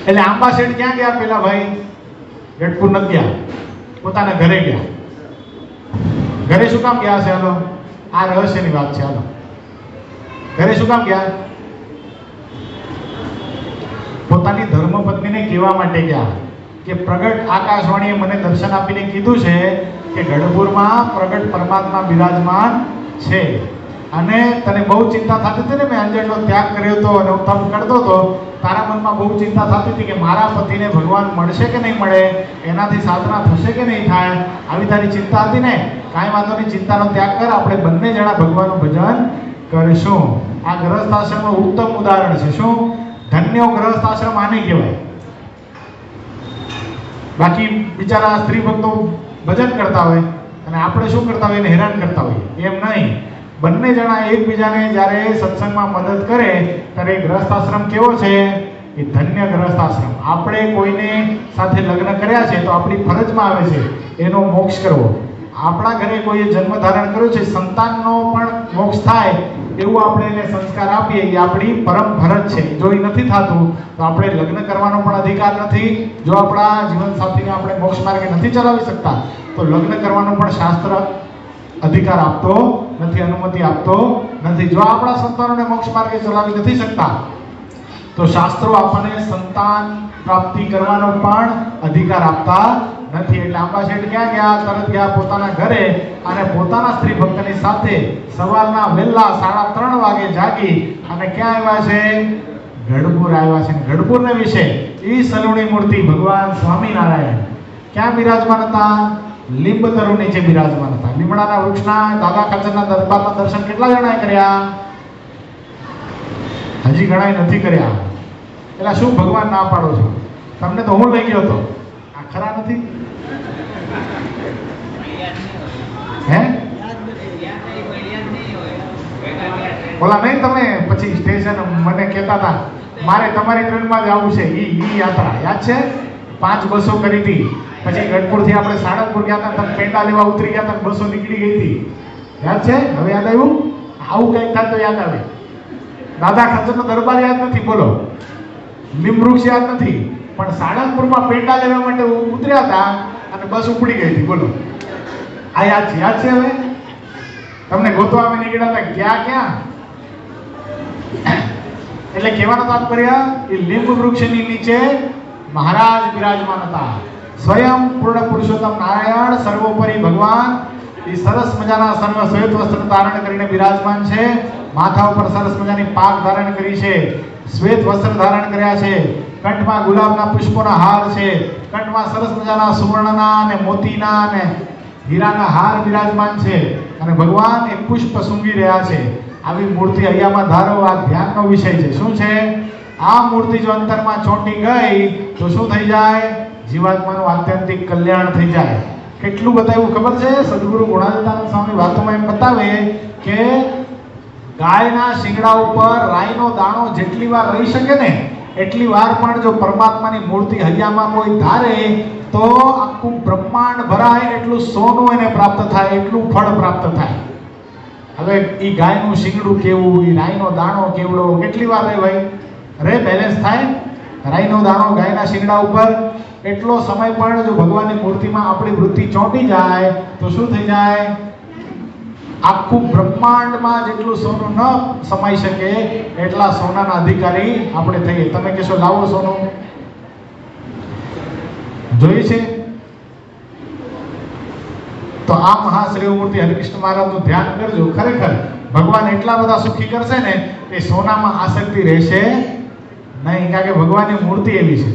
[SPEAKER 1] એટલે આંબા શેઠ ક્યાં ગયા પેલા ભાઈ? ગઢપુર નથી ગયા, પોતાના ઘરે ગયા. ઘરે શું કામ ગયા છે? હાલો, આ રહસ્યની વાત છે. હાલો, ઘરે શું કામ ગયા? પોતાની ધર્મપત્નીને કહેવા માટે ગયા કે પ્રગટ આકાશવાણીએ મને દર્શન આપીને કીધું છે કે ગઢપુરમાં પ્રગટ પરમાત્મા બિરાજમાન છે અને તને બહુ ચિંતા થતી હતી ને, મેં અંજળનો ત્યાગ કર્યો હતો અને હું તપ કરતો હતો, તારા મનમાં બહુ ચિંતા થતી હતી કે મારા પતિને ભગવાન મળશે કે નહીં મળે, એનાથી સાધના થશે કે નહીં થાય, આવી તારી ચિંતા હતી ને. કાંઈ વાંધો નહીં, ચિંતાનો ત્યાગ કર, આપણે બંને જણા ભગવાનનું ભજન કરીશું. આ ગ્રહસ્થ આશ્રમનું ઉત્તમ ઉદાહરણ છે. શું ધન્ય ગ્રહસ્થ આશ્રમ આને કહેવાય. બાકી બિચારા સ્ત્રી ભક્તો ભજન કરતા હોય અને આપણે શું કરતા હોય? એને હેરાન કરતા હોય. એમ નહીં, બંને જણા એકબીજાને જ્યારે સત્સંગમાં મદદ કરે ત્યારે ગ્રહસ્થ આશ્રમ કેવો છે? એ ધન્ય ગ્રહસ્થ આશ્રમ. આપણે કોઈને સાથે લગ્ન કર્યા છે તો આપણી ફરજમાં આવે છે એનો મોક્ષ કરવો. આપણા ઘરે કોઈએ જન્મ ધારણ કર્યો છે, સંતાનનો પણ મોક્ષ થાય એવું આપણે એને સંસ્કાર આપીએ, એ આપણી પરમ ફરજ છે. જો એ નથી થતું તો આપણે લગ્ન કરવાનો પણ અધિકાર નથી. જો આપણા જીવનસાથીને આપણે મોક્ષ માર્ગે નથી ચલાવી શકતા તો લગ્ન કરવાનો પણ શાસ્ત્ર અધિકાર આપતો નથી, અનુમતિ આપતો નથી. જો આપણા સંતાનોને મોક્ષ માર્ગે ચલાવી નથી શકતા તો શાસ્ત્રો આપણને સંતાન પ્રાપ્તિ કરવાનો પણ અધિકાર આપતા નથી. એટલે આંબા શેઠ ક્યાં ગયા? તરત ગયા પોતાના ઘરે અને પોતાના સ્ત્રી ભક્તની સાથે સવારના વહેલા 3:30 વાગે જાગી અને ક્યાં આવ્યા છે? ગઢપુર આવ્યા છે. ગઢપુરને વિશે ઈ સલુણી મૂર્તિ ભગવાન સ્વામિનારાયણ ક્યાં બિરાજમાન હતા? લીંબ તરુ નીચે બિરાજમાન હતા. લીમડાના વૃક્ષના દાદા ખાચરના દરબારના દર્શન કેટલા જણાએ કર્યા? હજી ઘણાએ નથી કર્યા. એટલે શું ભગવાન ના પાડો છો? તમને તો હું લઈ ગયો હતો. આ ખરા નથી? હે ઓલા નહીં તમે પછી સ્ટેશન મને કહેતા હતા મારે તમારી ટ્રેનમાં જ આવવું છે, ઈ યાત્રા યાદ છે? 5 બસો કરી હતી, પછી ગઢપુરથી આપણે સાળંગપુર ગયા હતા, તમે પેંડા લેવા ઉતરી ગયા હતા, બસો નીકળી ગઈ હતી, યાદ છે? હવે યાદ આવ્યું? આવું કંઈક થાય તો યાદ આવે. દાદા ખાચરનો દરબાર યાદ નથી, બોલો, લીમવૃક્ષ યાદ નથી, પણ સાળંગપુરમાં પેંડા લેવા માટે ઉતર્યા હતા અને બસ ઉપડી ગઈ હતી, બોલો. આ યાદ છે? યાદ છે? હવે તમને ગોતવા અમે નીકળ્યા હતા, ક્યાં એટલે કહેવાનો તાત્પર્ય એ લીંબ વૃક્ષની નીચે મહારાજ બિરાજમાન હતા. સ્વયં પૂર્ણ પુરુષોત્તમ નારાયણ સર્વોપરી ભગવાન એ સરસ મજાના સર્વ શ્વેત વસ્ત્ર ધારણ કરીને બિરાજમાન છે. માથા ઉપર સરસ મજાની પાક ધારણ કરી છે, શ્વેત વસ્ત્ર ધારણ કર્યા છે, કંઠમાં ગુલાબના પુષ્પોના હાર છે, કંઠમાં સરસ મજાના સુવર્ણના અને મોતીના અને હીરાના હાર બિરાજમાન છે અને ભગવાન એક પુષ્પ સૂંઘી રહ્યા છે. આવી મૂર્તિ અહીંયામાં ધારો, આ ધ્યાનનો વિષય છે. શું છે? આ મૂર્તિ જો અંતરમાં ચોંટી ગઈ તો શું થઈ જાય? જીવાત્માનું આત્યંતિક કલ્યાણ થઈ જાય. કેટલું બતાવ્યું ખબર છે? સદગુરુ ગુણાતીતાનંદ સ્વામી વાતોમાં એમ બતાવે કે ગાયના શિંગડા ઉપર રાઈનો દાણો જેટલી વાર રહી શકે ને એટલી વાર પણ જો પરમાત્માની મૂર્તિ હૈયામાં કોઈ ધારે તો આખું બ્રહ્માંડ ભરાય એટલું સોનું એને પ્રાપ્ત થાય, એટલું ફળ પ્રાપ્ત થાય. હવે એ ગાયનું શિંગડું કેવું, એ રાઈનો દાણો કેવડો, કેટલી વાર રહે ભાઈ? રે બેલેન્સ થાય. રાઈનો દાણો ગાયના શિંગડા ઉપર એટલો સમય પણ જો ભગવાનની મૂર્તિમાં આપણી વૃત્તિ ચોંટી જાય તો શું થઈ જાય? આખું બ્રહ્માંડમાં જેટલું સોનું ન સમાઈ શકે એટલા સોનાના અધિકારી આપણે થઈએ. તમે કહેશો લાવો સોનું, જોઈએ છે? તો આ મહાશ્રેય મૂર્તિ હરિકૃષ્ણ મહારાજનું ધ્યાન કરજો. ખરેખર ભગવાન એટલા બધા સુખી કરશે ને કે સોનામાં આસક્તિ રહેશે નહીં, કારણ કે ભગવાનની મૂર્તિ એવી છે.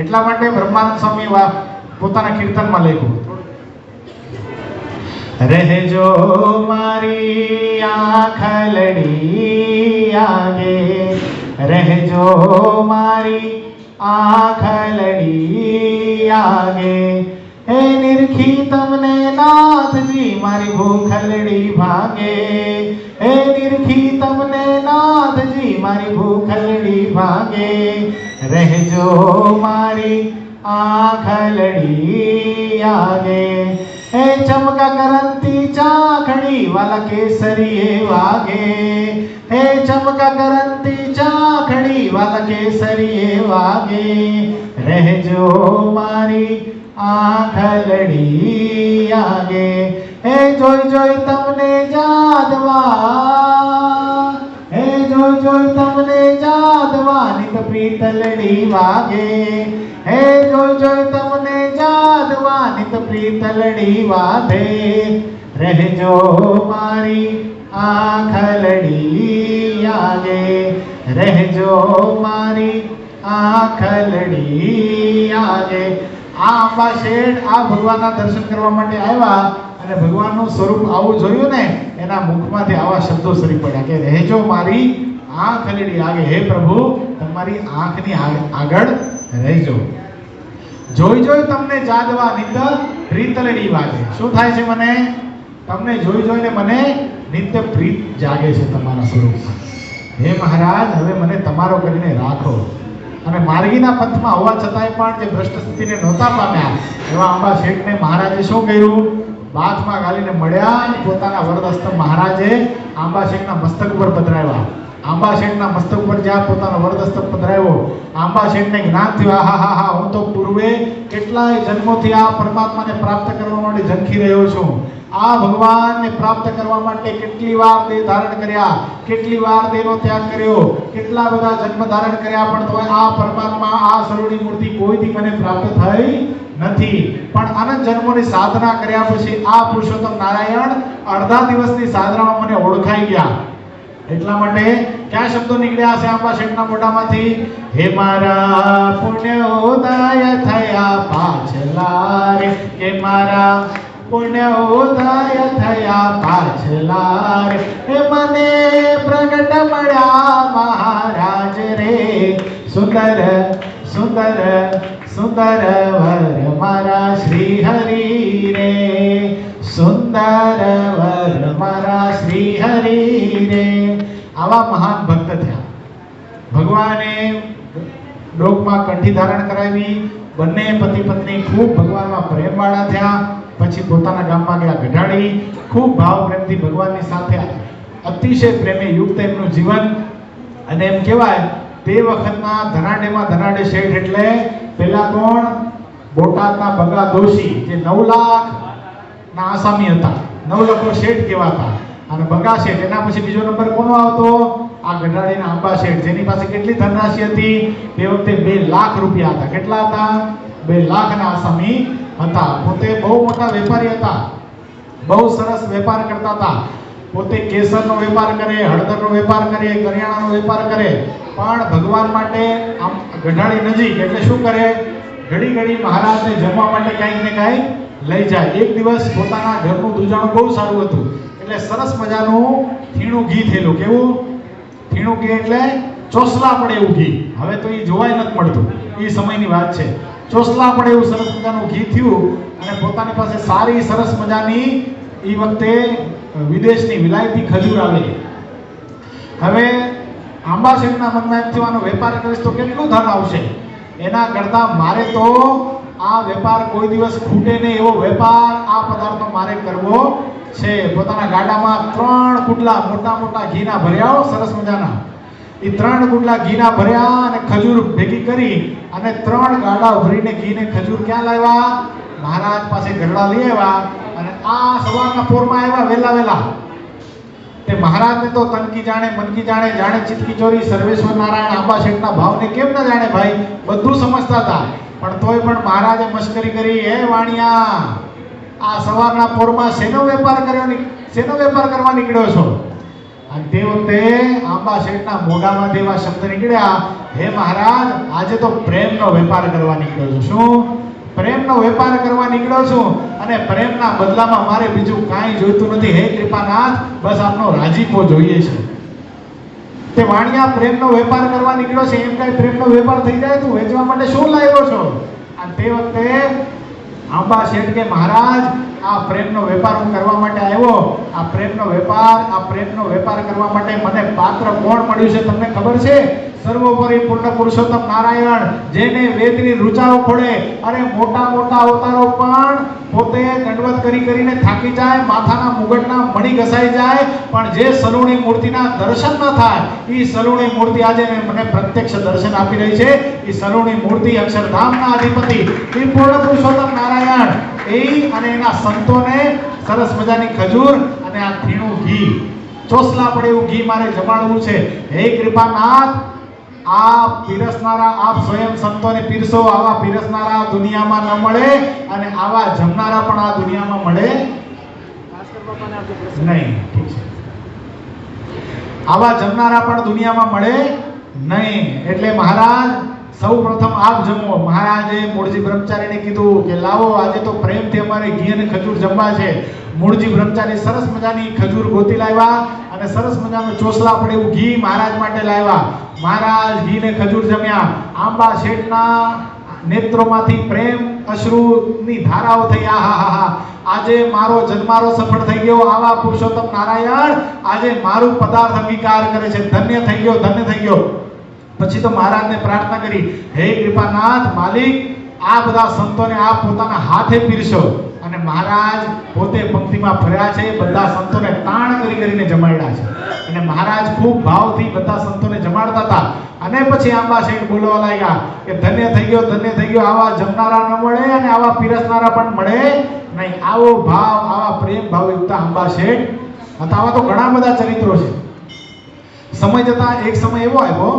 [SPEAKER 1] એટલા માટે બ્રહ્માનંદ સ્વામી પોતાના કીર્તનમાં લખ્યું, રહેજો મારી આંખલડી આગે, રહેજો મારી આંખલડી આગે, હે નિરખી તમને નાથજી મારી ભૂખલડી ભાગે, હે નિરખી તમને નાથજી મારી ભૂખલડી ભાગે, રહેજો મારી આંખલડી આગે, હે ચમકા કરંતી ચાખડી વાલા કેસરીએ વાગે, હે ચમકા કરંતી ચાખડી વાલા કેસરીએ વાગે, રહેજો મારી આંખલડી આગે, હે જોઈ જોઈ તમને જાદવા, હે જોઈ જોઈ તમને જાદવા નિત પ્રીતલડી વાગે, હે જોઈ જોઈ તમને જાદવા નિત પ્રીતલડી વાગે, રહેજો મારી આંખલડી આગે, રહેજો મારી આંખલડી આગે. આ અંબા શેઠ આ ભગવાનના દર્શન કરવા માટે આવ્યા અને ભગવાનનું સ્વરૂપ આવું જોયું ને એના મુખમાંથી આવા શબ્દો સરી પડ્યા કે રહેજો મારી આંખલડી આગે, હે પ્રભુ તમારી આંખની આગળ રહેજો. જોઈ જોઈ તમને જાદવા નિત્ય પ્રીતલડી વાગે. શું થાય છે? મને તમને જોઈ જોઈને મને નિત્ય પ્રીત જાગે છે તમારા સ્વરૂપમાં. હે મહારાજ હવે મને તમારો કરીને રાખો. અને માર્ગીના પંથમાં હોવા છતાંય પણ જે ભ્રષ્ટ સ્થિતિને નહોતા પામ્યા એવા આંબા શેઠને મહારાજે શું કર્યું? બાથમાં ગાલીને મળ્યા અને પોતાના વરદસ્ત મહારાજે આંબા શેઠના મસ્તક ઉપર પધરાવ્યા. આંબા શેઠના મસ્તક ઉપર જ્યાં પોતાનો વરદસ્તક પધરાવ્યો, આંબા શેઠને જ્ઞાન થયું, આહા હા હા હું તો પૂર્વે કેટલાય જન્મોથી આ પરમાત્માને પ્રાપ્ત કરવા માટે ઝંખી રહ્યો છું. આ ભગવાનને પ્રાપ્ત કરવા માટે કેટલી વાર દેહ ધારણ કર્યા, કેટલી વાર દેહનો ત્યાગ કર્યો, કેટલા બધા જન્મ ધારણ કર્યા, પણ તો આ પરમાત્મા આ સરોની મૂર્તિ કોઈથી મને પ્રાપ્ત થઈ નથી. પણ અનંત જન્મોની સાધના કર્યા પછી આ પુરુષોત્તમ નારાયણ અડધા દિવસની સાધનામાં મને ઓળખાઈ ગયા. એટલા માટે કયા શબ્દો નીકળ્યા છે આંબા શેઠના મોઢામાંથી? હે મારા પુણ્ય ઉદય થયા પાછલા રે, હે મારા પુણ્ય ઉદય થયા પાછલા રે, હે મને પ્રગટ મળ્યા મહારાજ રે, સુંદર સુંદર સુંદર વર મારા શ્રી હરિ રે, સુંદર વર મારા શ્રી હરિ રે. આવા મહાન ભક્ત થયા. ભગવાને ડોકમાં કંઠી ધારણ કરાવી. બંને પતિ પત્ની ખૂબ ભગવાનમાં પ્રેમવાળા થયા. પછી પોતાના ગામમાં ગયા ગઢાડી. ખૂબ ભાવ પ્રેમથી ભગવાનની સાથે અતિશય પ્રેમે યુક્ત એમનું જીવન. અને એમ કહેવાય તે વખતના ધનાઢ્યમાં ધનાઢ્ય શેઠ એટલે પેલા કોણ? બોટાદના બગા દોશી, જે 9 લાખ ના આસામી હતા. 9 લાખ શેઠ કહેવાતા. અને બગા શેઠ, એના પછી બીજો નંબર કોનો આવતો? આ ગઢાડીના આંબા શેઠ, જેની પાસે કેટલી ધનરાશિ હતી? તે વખતે 2 લાખ રૂપિયા હતા. કેટલા હતા? 2 લાખના આસામી હતા. પોતે બહુ મોટા વેપારી હતા. બહુ સરસ વેપાર કરતા હતા. પોતે કેસરનો વેપાર કરે, હળદરનો વેપાર કરે, કરિયાણાનો વેપાર કરે. પણ ભગવાન માટે આમ ગઢાડી નજીક એટલે શું કરે? ઘડી ઘડી મહારાજને જમવા માટે કાંઈક ને કાંઈક લઈ જાય. એક દિવસ પોતાના ઘરનું દૂજાણું બહુ સારું હતું એટલે સરસ મજાનું થીણું ઘી થયેલું. કેવું? થીણું ઘી એટલે ચોસલા પડે એવું ઘી. હવે તો એ જોવાય નથી મળતું, એ સમયની વાત છે. ચોસલા પડે એવું સરસ મજાનું ઘી થયું. અને પોતાની પાસે સારી સરસ મજાની એ વખતે વિદેશની વિલાયતી ખજૂર આવેલી. હવે આંબા શેઠના મનમાં એમ થવાનો, વેપાર કરીશ તો કેટલું ધન આવશે? એના કરતાં મારે તો આ વેપાર કોઈ દિવસ ખૂટે નહીં એવો વેપાર, આ પદાર્થનો મારે કરવો છે. પોતાના ગાડામાં 3 કુટલા મોટા મોટા ઘીના ભર્યા, સરસ મજાના. એ 3 કુટલા ઘીના ભર્યા અને ખજૂર ભેગી કરી અને 3 ગાડા ભરીને ઘીને ખજૂર ક્યાં લાવ્યા? મહારાજ પાસે ગરડા લઈ આવ્યા. અને આ સવારના પોરમાં આવ્યા વેલા વેલા. તે મહારાજને તો તનકી જાણે મનકી જાણે, જાણે ચિતકી ચોરી સર્વેશ્વર નારાયણ આંબા શેઠના ભાવને કેમ ન જાણે ભાઈ? બધું સમજતા હતા. પણ તોય પણ મહારાજે મશ્કરી કરી, હે વાણિયા, આ સવારના પોરમાં શેનો વેપાર કરવા નીકળ્યો છો? અને તે વખતે આંબા શેઠના મોઢામાંથી એવા શબ્દ નીકળ્યા, હે મહારાજ, આજે તો પ્રેમનો વેપાર કરવા નીકળ્યો છું. શું? પ્રેમનો વેપાર કરવા નીકળ્યો છું. અને પ્રેમના બદલામાં મારે બીજું કાંઈ જોઈતું નથી. હે કૃપાનાથ, બસ આપનો રાજીપો જોઈએ છે. તે વાણિયા પ્રેમનો વેપાર કરવા નીકળ્યો છે, એમ કાંઈ પ્રેમનો વેપાર થઈ જાય? તું વેચવા માટે શું લાવ્યો છો? અને તે વખતે આંબા શેઠ કે, મહારાજ, આ પ્રેમનો વેપાર હું કરવા માટે આવ્યો. આ પ્રેમનો વેપાર કરવા માટે મને પાત્ર કોણ મળ્યું છે તમને ખબર છે? સર્વોપરી પૂર્ણ પુરુષોત્તમ નારાયણ, જેને વેદની રૂચાઓ પડે. અરે મોટા મોટા અવતારો પણ પોતે દંડવત કરીને થાકી જાય, માથાના મુગટના મણી ઘસાઈ જાય, પણ જે સલુણી મૂર્તિના દર્શન ન થાય, એ સલુણી મૂર્તિ આજે મને પ્રત્યક્ષ દર્શન આપી રહી છે. એ સલુણી મૂર્તિ અક્ષરધામના અધિપતિ એ પૂર્ણ પુરુષોત્તમ નારાયણ, એ અને એના સંતોને સરસ મજાની ખજૂર અને આ થીણું ઘી, ચોસલા પડે એવું ઘી મારે જમાડવું છે. હે કૃપાનાથ, આ પીરસનારા આપ સ્વયં સંતોને પીરસો. આવા પીરસનારા દુનિયામાં ન મળે અને આવા જમનારા પણ આ દુનિયામાં મળે નહીં. ઠીક છે, આવા જમનારા પણ દુનિયામાં મળે નહીં. એટલે મહારાજ, સૌ પ્રથમ આપ જમો. મહારાજે મૂળજી બ્રહ્મચારીને કીધું કે લાવો, આજે તો પ્રેમથી અમારે ઘી અને ખજૂર જમવા છે. મૂળજી બ્રહ્મચારી સરસ મજાની ખજૂર ગોતી લાવ્યા અને સરસ મજાનું ચોસલા પડે એવું ઘી મહારાજ માટે લાવ્યા. મહારાજ ઘી ને ખજૂર જમ્યા. આંબા શેઠના નેત્રોમાંથી પ્રેમ અશ્રુની ધારાઓ થઈ. આહાહા, આજે મારો જન્મારો સફળ થઈ ગયો. આવા પુરુષોત્તમ નારાયણ આજે મારું પદાર્થ અંગીકાર કરે છે. ધન્ય થઈ ગયો, ધન્ય થઈ ગયો. પછી તો મહારાજને પ્રાર્થના કરી, હે કૃપાનાથ માલિક, આ બધા સંતોને આપ પોતાના હાથે પીરશો. અને મહારાજ પોતે પંક્તિમાં ફર્યા છે, બધા સંતોને તાણ કરીને જમાડ્યા છે. અને મહારાજ ખૂબ ભાવથી બધા સંતોને જમાડતા હતા. અને પછી આંબા શેઠ બોલવા લાગ્યા કે ધન્ય થઈ ગયો, ધન્ય થઈ ગયો. આવા જમનારા ન મળે અને આવા પીરસનારા પણ મળે નહીં. આવો ભાવ, આવા પ્રેમ ભાવયુક્ત આંબા શેઠ હતા. આવા તો ઘણા બધા ચરિત્રો છે. સમય જતા એક સમય એવો આવ્યો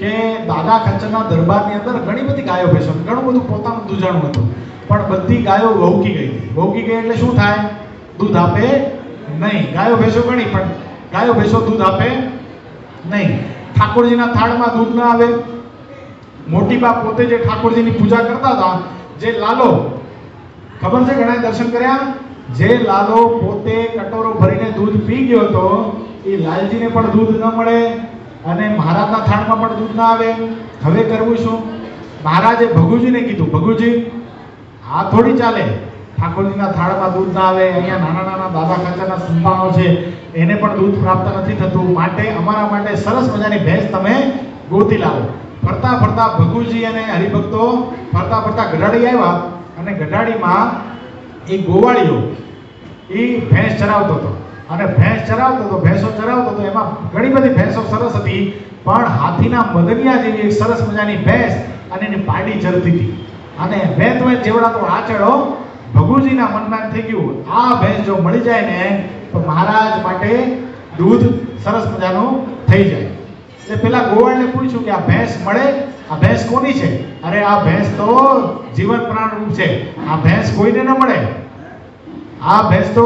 [SPEAKER 1] કે દાદા ખચ્ચરના દરબારની અંદર ઘણી બધી ગાયો ભેંસો, ઘણું બધું પોતાનું દૂજાણું હતું, પણ બધી ગાયો વહુકી ગઈ હતી. વહુકી ગઈ એટલે શું થાય? દૂધ આપે નહીં. ગાયો ભેંસો ઘણી, પણ ગાયો ભેંસો દૂધ આપે નહીં. ઠાકોરજીના થાળમાં દૂધ ન આવે. મોટી બા પોતે જે ઠાકોરજીની પૂજા કરતા હતા, જે લાલો, ખબર છે ઘણા દર્શન કર્યા, જે લાલો પોતે કટોરો ભરીને દૂધ પી ગયો હતો, એ લાલજીને પણ દૂધ ન મળે અને મહારાજના થાળમાં પણ દૂધ ના આવે. હવે કરવું શું? મહારાજે ભગુજીને કીધું, ભગુજી, આ થોડી ચાલે. ઠાકોરજીના થાળમાં દૂધ ના આવે, અહીંયા નાના નાના દાદા ખાચરના સંતાનો છે એને પણ દૂધ પ્રાપ્ત નથી થતું. માટે અમારા માટે સરસ મજાની ભેંસ તમે ગોતી લાવો. ફરતા ફરતા ભગુજી અને હરિભક્તો ફરતા ફરતા ગઢાડી આવ્યા અને ગઢાડીમાં એ ગોવાળીઓ એ ભેંસ ચરાવતો હતો અને ભેંસ ચરાવતો હતો, ભેંસો ચરાવતો હતો. એમાં ઘણી બધી ભેંસો સરસ હતી, પણ હાથીના મદનિયા જેવી એક સરસ મજાની ભેંસ અને એની પાડી ચરતી હતી. અને વેત વેત જેવડાતો આચળો ભગુજીના મનમાં થઈ ગયું, આ ભેંસ જો મળી જાય ને તો મહારાજ માટે દૂધ સરસ મજાનું થઈ જાય. એટલે પેલા ગોવાળને પૂછ્યું કે આ ભેંસ મળે? આ ભેંસ કોની છે? અરે આ ભેંસ તો જીવન પ્રાણ રૂપ છે, આ ભેંસ કોઈને ન મળે. આ ભેંસ તો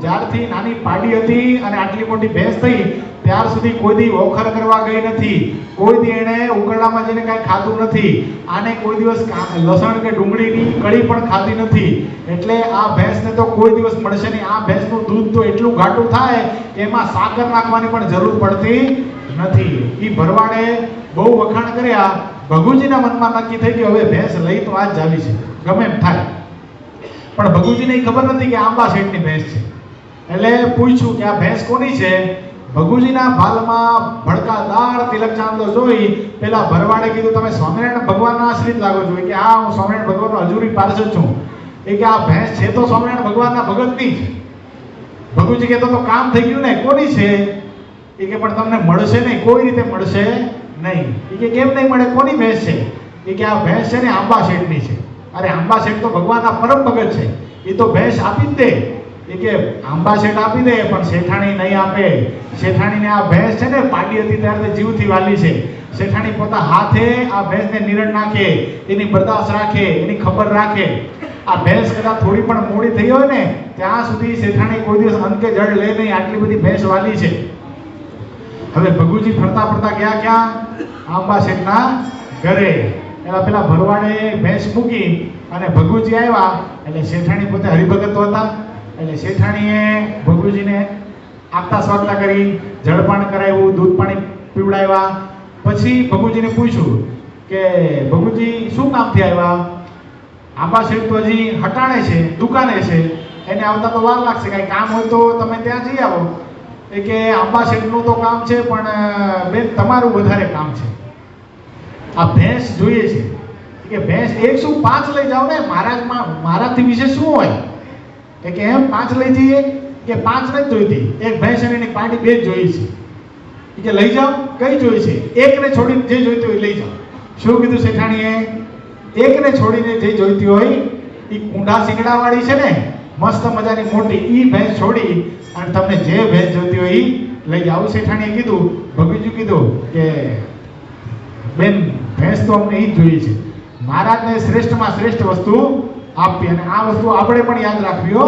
[SPEAKER 1] જ્યારથી નાની પાડી હતી અને આટલી મોટી ભેંસ થઈ ત્યાર સુધી કોઈ દી ઓખર કરવા ગઈ નથી, કોઈ દી એણે ઉકરડામાં જઈને કાંઈ ખાધું નથી, આને કોઈ દિવસ લસણ કે ડુંગળીની કળી પણ ખાધી નથી. એટલે આ ભેંસને તો કોઈ દિવસ મળશે નહીં. આ ભેંસનું દૂધ તો એટલું ઘાટું થાય કે એમાં સાકર નાખવાની પણ જરૂર પડતી નથી. એ ભરવાડે બહુ વખાણ કર્યા. ભગુજીના મનમાં નક્કી થઈ ગયું હવે ભેંસ લઈ તો આજ જ આવી છે, ગમે એમ થાય. પણ ભગુજીને ખબર નથી કે આંબા શેઠની ભેંસ છે. એટલે પૂછ્યું કે આ ભેંસ કોની છે? ભગુજીના ભાલમાં ભડકાદાર તિલક ચાંદલો જોઈ પેલા ભરવાડે કીધું તમે સ્વામિનારાયણ ભગવાનના આશ્રિત લાગો છો. કે હા હું સ્વામિનારાયણ ભગવાનનો હજુરી પાર્ષદ છું. એ કે આ ભેંસ છે તો સ્વામિનારાયણ ભગવાનના ભગતની છે. ભગુજી કહેતો તો કામ થઈ ગયું ને, કોની છે? એ કે પણ તમને મળશે નહીં, કોઈ રીતે મળશે નહીં. એ કે કેમ નહીં મળે, કોની ભેંસ છે? એ કે આ ભેંસ છે ને આંબા શેઠની છે. અરે આંબા શેઠ તો ભગવાનના પરમ ભગત છે, એ તો ભેંસ આપી જ દે. એ કે આંબા શેઠ આપી દે પણ શેઠાણી નહીં આપે. શેઠાણીને આ ભેંસ છે ને પાડી હતી ત્યારે જીવથી વાલી છે. શેઠાણી પોતા હાથે આ ભેંસને નિરણ નાખે, એની બરદાસ્ત રાખે, એની ખબર રાખે. આ ભેંસ કદાચ થોડી પણ મોડી થઈ હોય ને ત્યાં સુધી શેઠાણી કોઈ દિવસ અંકે જળ લે નહીં, આટલી બધી ભેંસ વાલી છે. હવે ભગુજી ફરતા ફરતા ગયા ક્યાં? આંબા શેઠના ઘરે. એલા પેલા ભરવાડે ભેંસ મૂકી અને ભગુજી આવ્યા એટલે શેઠાણી પોતે હરિભગત હતા. એટલે શેઠાણીએ ભગુજીને આગતા સ્વાગતા કરી, જળપાન કરાવ્યું, દૂધ પાણી પીવડાવ્યા. પછી ભગુજીને પૂછ્યું કે ભગુજી શું કામથી આવ્યા? આંબા શેઠ તો હજી હટાણે છે, દુકાને છે, એને આવતા તો વાર લાગશે, કાંઈ કામ હોય તો તમે ત્યાં જઈ આવો. એ કે આંબા શેઠનું તો કામ છે પણ બેન તમારું વધારે કામ છે, આ ભેંસ જોઈએ છે. કે ભેંસ 105 લઈ જાઓ ને, મહારાજથી વિશે શું હોય? કે એમ 5 લઈ જઈએ? કે 5 નથી જોઈતી, એક ભેંસ અને એની પાડી 2 જ જોઈ છે. કે લઈ જાઓ, કઈ જોઈ છે? એકને છોડીને જે જોઈતી હોય લઈ જાઓ. શું કીધું શેઠાણીએ? એકને છોડીને જે જોઈતી હોય એ કુંડા શીંગડાવાળી છે ને મસ્ત મજાની મોટી, એ ભેંસ છોડી અને તમને જે ભેંસ જોઈતી હોય એ લઈ જાઓ. શેઠાણીએ કીધું. ભગુજી કીધું કે બેન ભેંસ તો અમને એ જ જોઈએ છે, મહારાજને શ્રેષ્ઠમાં શ્રેષ્ઠ વસ્તુ આપવી. અને આ વસ્તુ આપણે પણ યાદ રાખવી હો.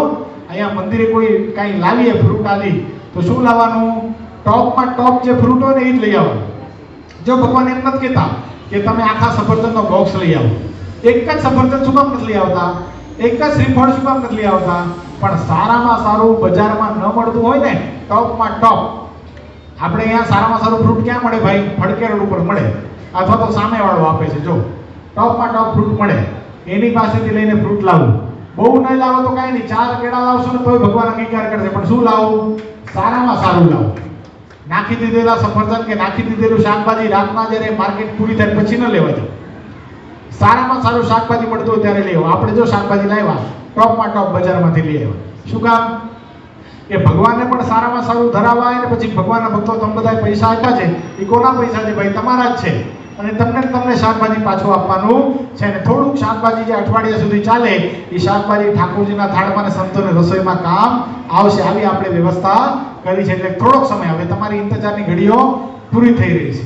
[SPEAKER 1] અહીંયા મંદિરે કોઈ કાંઈ લાવીએ ફ્રૂટ આલી તો શું લાવવાનું? ટોપમાં ટોપ જે ફ્રૂટ હોય ને એ જ લઈ આવવાનું. જો ભગવાન એમ નથી કહેતા કે તમે આખા સફરજનનો બોક્સ લઈ આવો. એક જ સફરજન શું કામ નથી લઈ આવતા? એક જ શ્રીફળ શું કામ નથી લઈ આવતા? પણ સારામાં સારું બજારમાં ન મળતું હોય ને ટોપમાં ટોપ. આપણે અહીંયા સારામાં સારું ફ્રૂટ ક્યાં મળે ભાઈ? ફડકે રોડ ઉપર મળે, અથવા તો સામેવાળો આપે છે. જો ટોપમાં ટોપ ફ્રૂટ મળે, એની પાસેથી લઈને ફ્રૂટ લાવવું. બહુ નહીં લાવો તો કાંઈ નહીં, 4 કેળા લાવશો ને તોય ભગવાન અંગીકાર કરશે. પણ શું લાવવું? સારામાં સારું લાવો. નાખી દીધેલા સફરજન કે નાખી દીધેલું શાકભાજી રાતના જ્યારે માર્કેટ પૂરી થાય પછી ન લેવા જાવ. સારામાં સારું શાકભાજી મળતું હોય ત્યારે લઈ આવો. આપણે જો શાકભાજી લાવ્યા ટોપમાં ટોપ બજારમાંથી લઈ આવ્યા. શું કામ? કે ભગવાનને પણ સારામાં સારું ધરાવાય ને પછી ભગવાનના ભક્તો તમે બધા પૈસા આપ્યા છે એ કોના પૈસા છે ભાઈ? તમારા જ છે. અને તમને શાકભાજી પાછું આપવાનું છે. ને થોડુંક શાકભાજી જે અઠવાડિયા સુધી ચાલે એ શાકભાજી ઠાકોરજીના થાળમાં ને સંતોને રસોઈમાં કામ આવશે. આવી આપણે વ્યવસ્થા કરી છે. એટલે થોડોક સમય, હવે તમારી ઇંતજારની ઘડીઓ પૂરી થઈ રહી છે.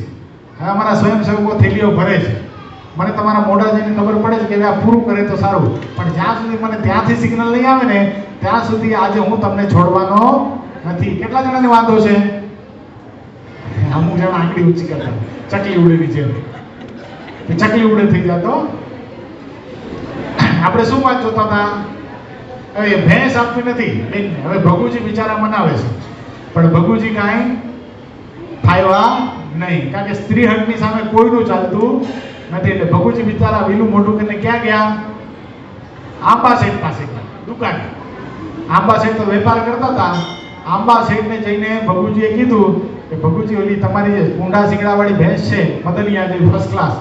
[SPEAKER 1] હવે અમારા સ્વયંસેવકો થેલીઓ ભરે છે. મને તમારા મોઢા જઈને ખબર પડે છે કે આ પૂરું કરે તો સારું, પણ જ્યાં સુધી મને ત્યાંથી સિગ્નલ નહીં આવે ને ત્યાં સુધી આજે હું તમને છોડવાનો નથી. કેટલા જણાને વાંધો છે? અમુક જણા આંગળી ઊંચી કરતા, ચકલી ઉડેલી છે. ચકલી ઉડે થઈ જતો. આપણે શું વાત જોતા હતા? હવે ભેંસ આપવી નથી બેન. હવે ભગુજી બિચારા મનાવે છે પણ ભગુજી કાંઈ ફાયવા નહીં, કારણ કે સ્ત્રી હકની સામે કોઈનું ચાલતું નથી. એટલે ભગુજી બિચારા વીલું મોઢું કરીને ક્યાં ગયા? આંબા શેઠ પાસે ગયા. દુકાન. આંબા શેઠ તો વેપાર કરતા હતા. આંબા શેઠને જઈને ભગુજીએ કીધું કે ભગુજી ઓલી તમારી જે કુંડા શીંગડાવાળી ભેંસ છે મદનિયા જે ફર્સ્ટ ક્લાસ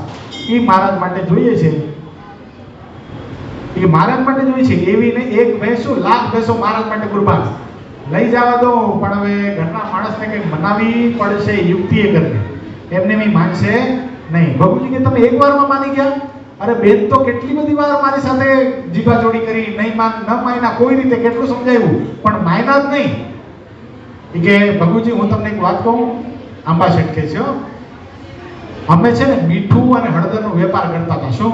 [SPEAKER 1] એ મહારાજ માટે જોઈએ છે. એ મહારાજ માટે જોઈએ છે. એવી ને એક ભેંસ શું લાખ ભેંસો મહારાજ માટે કુરબાન. લઈ જવા દો, પણ હવે ઘરના માણસને કંઈ મનાવી પડશે યુક્તિએ કરીને. એમને મેં માનશે નહીં. ભગુજી કે તમે એક વારમાં માની ગયા? અરે બેન તો કેટલી બધી વાર મારી સાથે જીભાજોડી કરી, નહીં માન ન માયના, કોઈ રીતે કેટલું સમજાવ્યું પણ માયના જ નહીં. કે ભગુજી હું તમને એક વાત કહું, આંબા શેઠ કહે છે અમે છે ને મીઠું અને હળદરનો વેપાર કરતા હતા. શું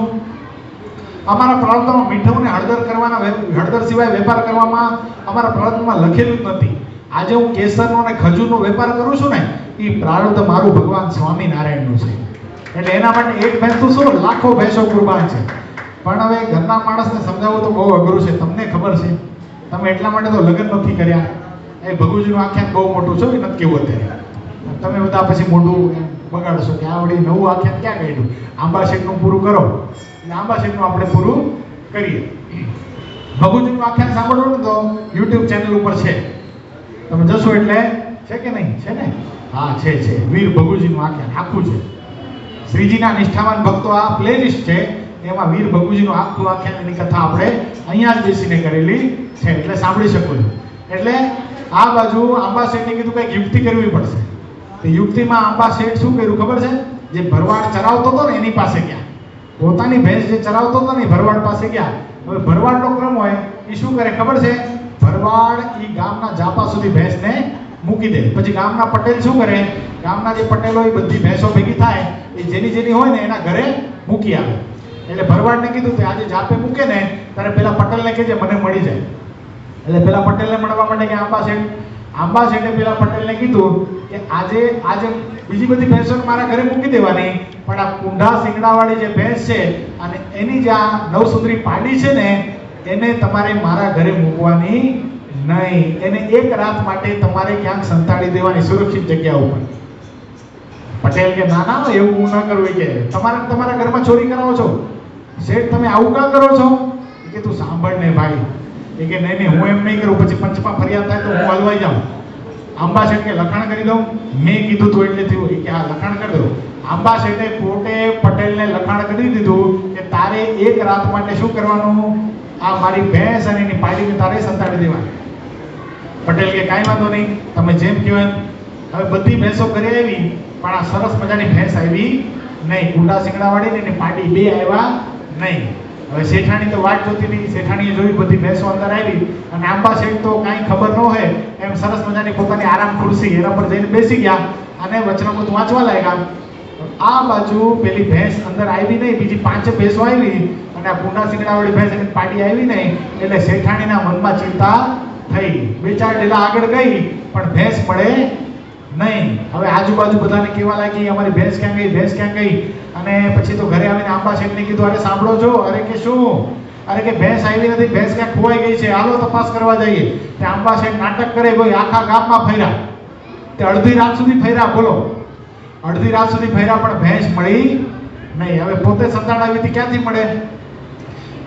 [SPEAKER 1] અમારા પ્રારબ્ધમાં મીઠું અને હળદર કરવાના, હળદર સિવાય વેપાર કરવામાં અમારા પ્રારબ્ધમાં લખેલું જ નથી. આજે હું કેસરનો અને ખજૂરનો વેપાર કરું છું ને, એ પ્રારબ્ધ મારું ભગવાન સ્વામિનારાયણનું છે. એટલે એના માટે એક ભેંસ તો શું લાખો ભેંસો કુરબાન છે. પણ હવે ઘરના માણસને સમજાવવું તો બહુ અઘરું છે. તમને ખબર છે, તમે એટલા માટે તો લગ્ન નથી કર્યા. એ ભગુજીનું આખ્યાન બહુ મોટું છે, એ નથી કેવું અત્યારે. તમે બધા પછી મોઢું બગાડશો કે આ વળી નવું આખ્યાન ક્યાં કાઢ્યું. આંબા શેઠનું પૂરું કરો એટલે આંબા શેઠનું આપણે પૂરું કરીએ. ભગુજીનું આખ્યાન સાંભળવું ને તો યુટ્યુબ ચેનલ ઉપર છે, તમે જશો એટલે છે કે નહીં? છે ને? હા છે. વીર ભગુજીનું આખ્યાન આખું છે. શ્રીજીના નિષ્ઠાવાન ભક્તો આ પ્લેલિસ્ટ છે, એમાં વીર ભગુજીનું આખું આખ્યાનની કથા આપણે અહીંયા જ બેસીને કરેલી છે, એટલે સાંભળી શકો છો. એટલે આ બાજુ આંબા શેઠને કીધું કંઈક યુક્તિ કરવી પડશે. તો યુક્તિમાં આંબા શેઠ શું કર્યું ખબર છે? જે ભરવાડ ચરાવતો હતો ને એની પાસે ગયા. પોતાની ભેંસ જે ચરાવતો હતો ને ભરવાડ પાસે ગયા. હવે ભરવાડનો ક્રમ હોય એ શું કરે ખબર છે? ભરવાડ એ ગામના જાપા સુધી ભેંસને મૂકી દે. પછી ગામના પટેલ શું કરે? ગામના જે પટેલો એ બધી ભેંસો ભેગી થાય, એ જેની હોય ને એના ઘરે મૂકી આવે. એટલે ભરવાડને કીધું કે આજે જાપે મૂકે ને ત્યારે પેલા પટેલને કહેજે મને મળી જાય. એટલે પેલા પટેલને મળવા માટે કે આંબા શેઠે પેલા પટેલને કીધું કે આજે બીજી બધી ભેંસો મારા ઘરે મૂકી દેવાની, પણ આ કુંડા શીંગડાવાળી જે ભેંસ છે અને એની જે આ નવસુંદરી પાડી છે ને એને તમારે મારા ઘરે મૂકવાની નહીં. એને એક રાત માટે તમારે ક્યાંક સંતાડી દેવાની સુરક્ષિત જગ્યા ઉપર. પટેલ કે ના ના એવું ના કરવું. કે તમારા ઘરમાં ચોરી કરાવો છો શેઠ, તમે આવું કાં કરો છો? કે તું સાંભળ ને ભાઈ. એ કે નહીં હું એમ નહીં કરું, પછી પંચમાં ફરિયાદ થાય તો હું હલવાઈ જાઉં. આંબા શેઠ કે લખાણ કરી દઉં? મેં કીધું તું એટલે થયું. કે હા લખાણ કરી દઉં. આંબા શેઠે પોતે પટેલને લખાણ કરી દીધું કે તારે એક રાત માટે શું કરવાનું? આ મારી ભેંસ અને એની પાડીને તારે સંતાડી દેવાની. પટેલ કે કાંઈ વાંધો નહીં, તમે જેમ કહો એમ. હવે બધી ભેંસો ઘરે આવી, પણ આ સરસ મજાની ભેંસ આવી નહીં. કુંડા શીંગડાવાળી ને એની પાડી બે આવ્યા નહીં. હવે શેઠાણી તો વાટ જોતી નહીં. શેઠાણીએ જોઈ બધી ભેંસો અંદર આવી, અને આંબા શેઠ તો કાંઈ ખબર ન હોય એમ સરસ મજાની પોતાની આરામ ખુરશી એના પર જઈને બેસી ગયા અને વચનામૃત વાંચવા લાગ્યા. આ બાજુ પેલી ભેંસ અંદર આવી નહીં, બીજી 5 ભેંસો આવી, અને આ કુંડા શીંગડાવાળી ભેંસ એની પાડી આવી નહીં. એટલે શેઠાણીના મનમાં ચિંતા થઈ. 2-4 ડેલા આગળ ગઈ, પણ ભેંસ મળે નહીં. હવે આજુબાજુ બધાને કહેવા લાગી અમારી ભેંસ ક્યાં ગઈ, ભેંસ ક્યાં ગઈ. અને પછી તો ઘરે આવીને આંબા શેઠને કીધું અરે સાંભળો છો? અરે કે શું? અરે કે ભેંસ આવી નથી, ભેંસ ક્યાં ખોવાઈ ગઈ છે, હાલો તપાસ કરવા જઈએ. તે આંબા શેઠ નાટક કરે, ભાઈ આખા ગામમાં ફર્યા. તે અડધી રાત સુધી ફર્યા. બોલો, અડધી રાત સુધી ફર્યા, પણ ભેંસ મળી નહીં. હવે પોતે સંતાડાવી હતી, ક્યાંથી મળે?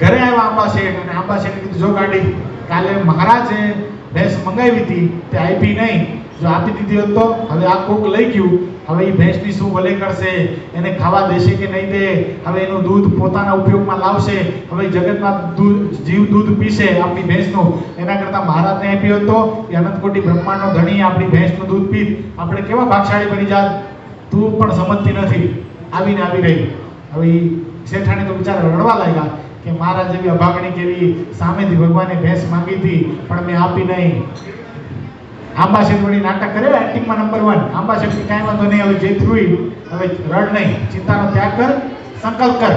[SPEAKER 1] ઘરે આવ્યા આંબા શેઠ, અને આંબા શેઠે કીધું જો ગાડી કાલે મહારાજે ભેંસ મંગાવી હતી તે આપી નહીં. જો આપી દીધી હોત તો હવે આ કોક લઈ ગયું. હવે એ ભેંસની શું ભલે કરશે? એને ખાવા દેશે કે નહીં દે? હવે એનું દૂધ પોતાના ઉપયોગમાં લાવશે? હવે જગતમાં જીવ દૂધ પીશે આપણી ભેંસનું. એના કરતાં મહારાજને આપી હોત તો એ અનંતકોટી બ્રહ્માંડનો ધણી આપણી ભેંસનું દૂધ પીત, આપણે કેવા ભાગશાળી બની જાત. તું પણ સમજતી નથી, આવીને આવી રહી. હવે શેઠાણી તો બિચારા રડવા લાગ્યા કે મારા જેવી અભાગણી કેવી, સામેથી ભગવાને ભેંસ માંગી હતી પણ મેં આપી નહીં. આંબા શેઠ વળી નાટક કરે એક્ટિંગમાં નંબર 1. આંબા શેઠ કાંઈ વાંધો નહીં, હવે જે થયું હવે રડ નહીં, ચિંતાનો ત્યાગ કર, સંકલ્પ કર.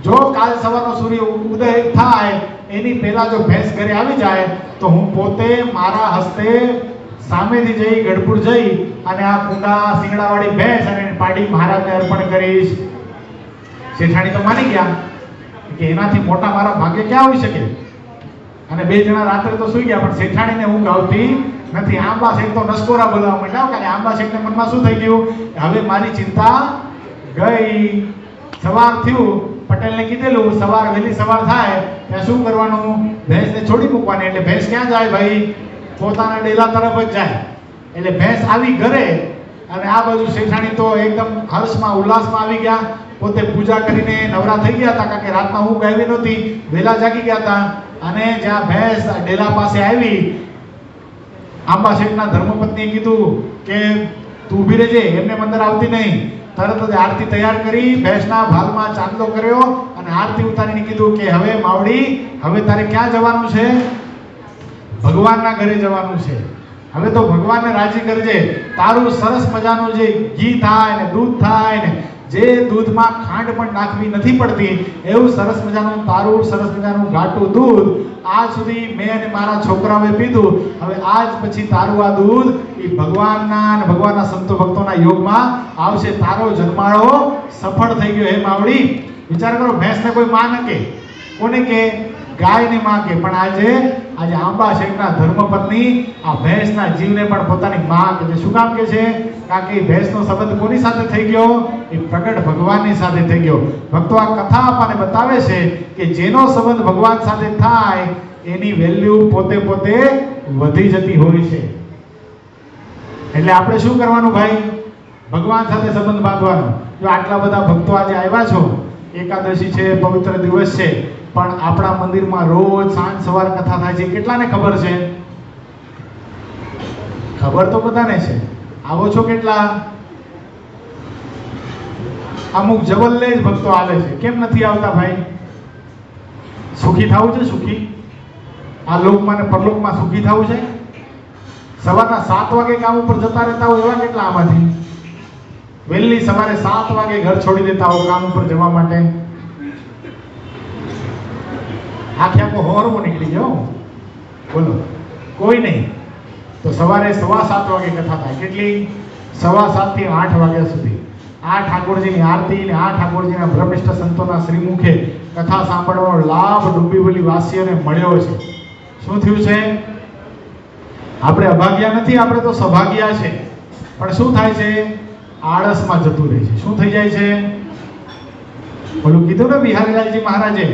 [SPEAKER 1] જો કાલ સવારનો સૂર્ય ઉદય થાય એની પહેલા જો ભેંસ ઘરે આવી જાય તો હું પોતે મારા હસ્તે સામેથી જઈ ગઢપુર જઈ અને આ કુંડા શીંગડાવાળી ભેંસ અને પાડી મહારાજને અર્પણ કરીશ. શેઠાણી તો માની ગયા કે એનાથી મોટા મારા ભાગ્ય ક્યાં હોઈ શકે. અને 2 જણા રાત્રે તો સૂઈ ગયા, પણ શેઠાણીને ઊંઘ આવતી નથી. આંબા શેઠ તો નસકોરા બોલાવવા માંડ્યા. કારણ આંબા શેઠને મનમાં શું થઈ ગયું? હવે મારી ચિંતા ગઈ. સવાર થયું પટેલને કીધેલું વહેલી સવાર થાય ત્યાં શું કરવાનું, ભેંસને છોડી મૂકવાની. એટલે ભેંસ ક્યાં જાય ભાઈ? પોતાના ડેલા તરફ જ જાય. એટલે ભેંસ આવી ઘરે અને આ બાજુ શેઠાણી તો એકદમ હર્ષમાં ઉલ્લાસમાં આવી ગયા. પોતે પૂજા કરીને નવરા થઈ ગયા હતા, કારણ કે રાતના ઊંઘ આવી નહોતી, વહેલા જાગી ગયા હતા. અને જ્યાં ભેંસ ડેલા પાસે આવી, આંબા શેઠના ધર્મપત્નીએ કીધું કે તું ઊભી રહેજે, એમને અંદર આવતી નહીં. તરત જ આરતી તૈયાર કરી, ભેંસના ભાલમાં ચાંદલો કર્યો અને આરતી ઉતારીને કીધું કે હવે માવડી, હવે તારે ક્યાં જવાનું છે? ભગવાનના ઘરે જવાનું છે. હવે તો ભગવાનને રાજી કરજે. તારું સરસ મજાનું જે ઘી થાય ને દૂધ થાય ને, જે દૂધમાં ખાંડ પણ નાખવી નથી પડતી એવું સરસ મજાનું તારું સરસ મજાનું ઘાટું દૂધ આજ સુધી મેં અને મારા છોકરાઓએ પીધું. હવે આજ પછી તારું આ દૂધ એ ભગવાનના અને ભગવાનના સંતો ભક્તોના યોગમાં આવશે. તારો જન્માળો સફળ થઈ ગયો. હે માવડી, વિચાર કરો, ભેંસને કોઈ માં ન કે, કોને કે? ગાયને માં કે. પણ આજે આંબા શેઠના ધર્મપત્ની આ ભેંસના જીવને પણ પોતાની માં કે છે. શું કામ કે છે? કારણ કે ભેંસનો સંબંધ કોની સાથે થઈ ગયો? એ પ્રગટ ભગવાનની સાથે થઈ ગયો. ભક્તો, આ કથા આપણને બતાવે છે કે જેનો સંબંધ ભગવાન સાથે થાય એની વેલ્યુ પોતે વધી જતી હોય છે. એટલે આપણે શું કરવાનું ભાઈ? ભગવાન સાથે સંબંધ બાંધવાનો. જો આટલા બધા ભક્તો આજે આવ્યા છો, એકાદશી છે, પવિત્ર દિવસ છે, પણ આપણા મંદિરમાં રોજ સાંજ સવાર કથા થાય છે. કેટલાને ખબર છે? ખબર તો બધાને છે. આવો છો કેટલા? અમુક જબલ્લે જ ભક્તો આવે છે. કેમ નથી આવતા ભાઈ? સુખી થવું છે? સુખી આ લોકમાં ને પરલોકમાં સુખી થવું છે? સવારના 7 વાગે કામ ઉપર જતા રહેતા હોય એવા કેટલા આમાંથી? વહેલી સવારે 7 વાગે ઘર છોડી દેતા હો કામ ઉપર જવા માટે. આખો હોરમો નીકળી જાઓ. બોલો, કોઈ નહીં. તો સવારે 7:15 વાગે કથા થાય. કેટલી? 7:15 થી 8 વાગ્યા સુધી. આ ઠાકોરજીની આરતી ને આ ઠાકોરજીના બ્રહ્મનિષ્ઠ સંતોના શ્રીમુખે કથા સાંભળવાનો લાભ ડુંબીવલી વાસીઓને મળ્યો છે. શું થયું છે? આપણે અભાગ્યા નથી, આપણે તો સૌભાગ્યા છે. પણ શું થાય છે? આળસમાં જતું રહે છે. શું થઈ જાય છે? બોલું કીધું ને બિહારીલાલજી મહારાજે,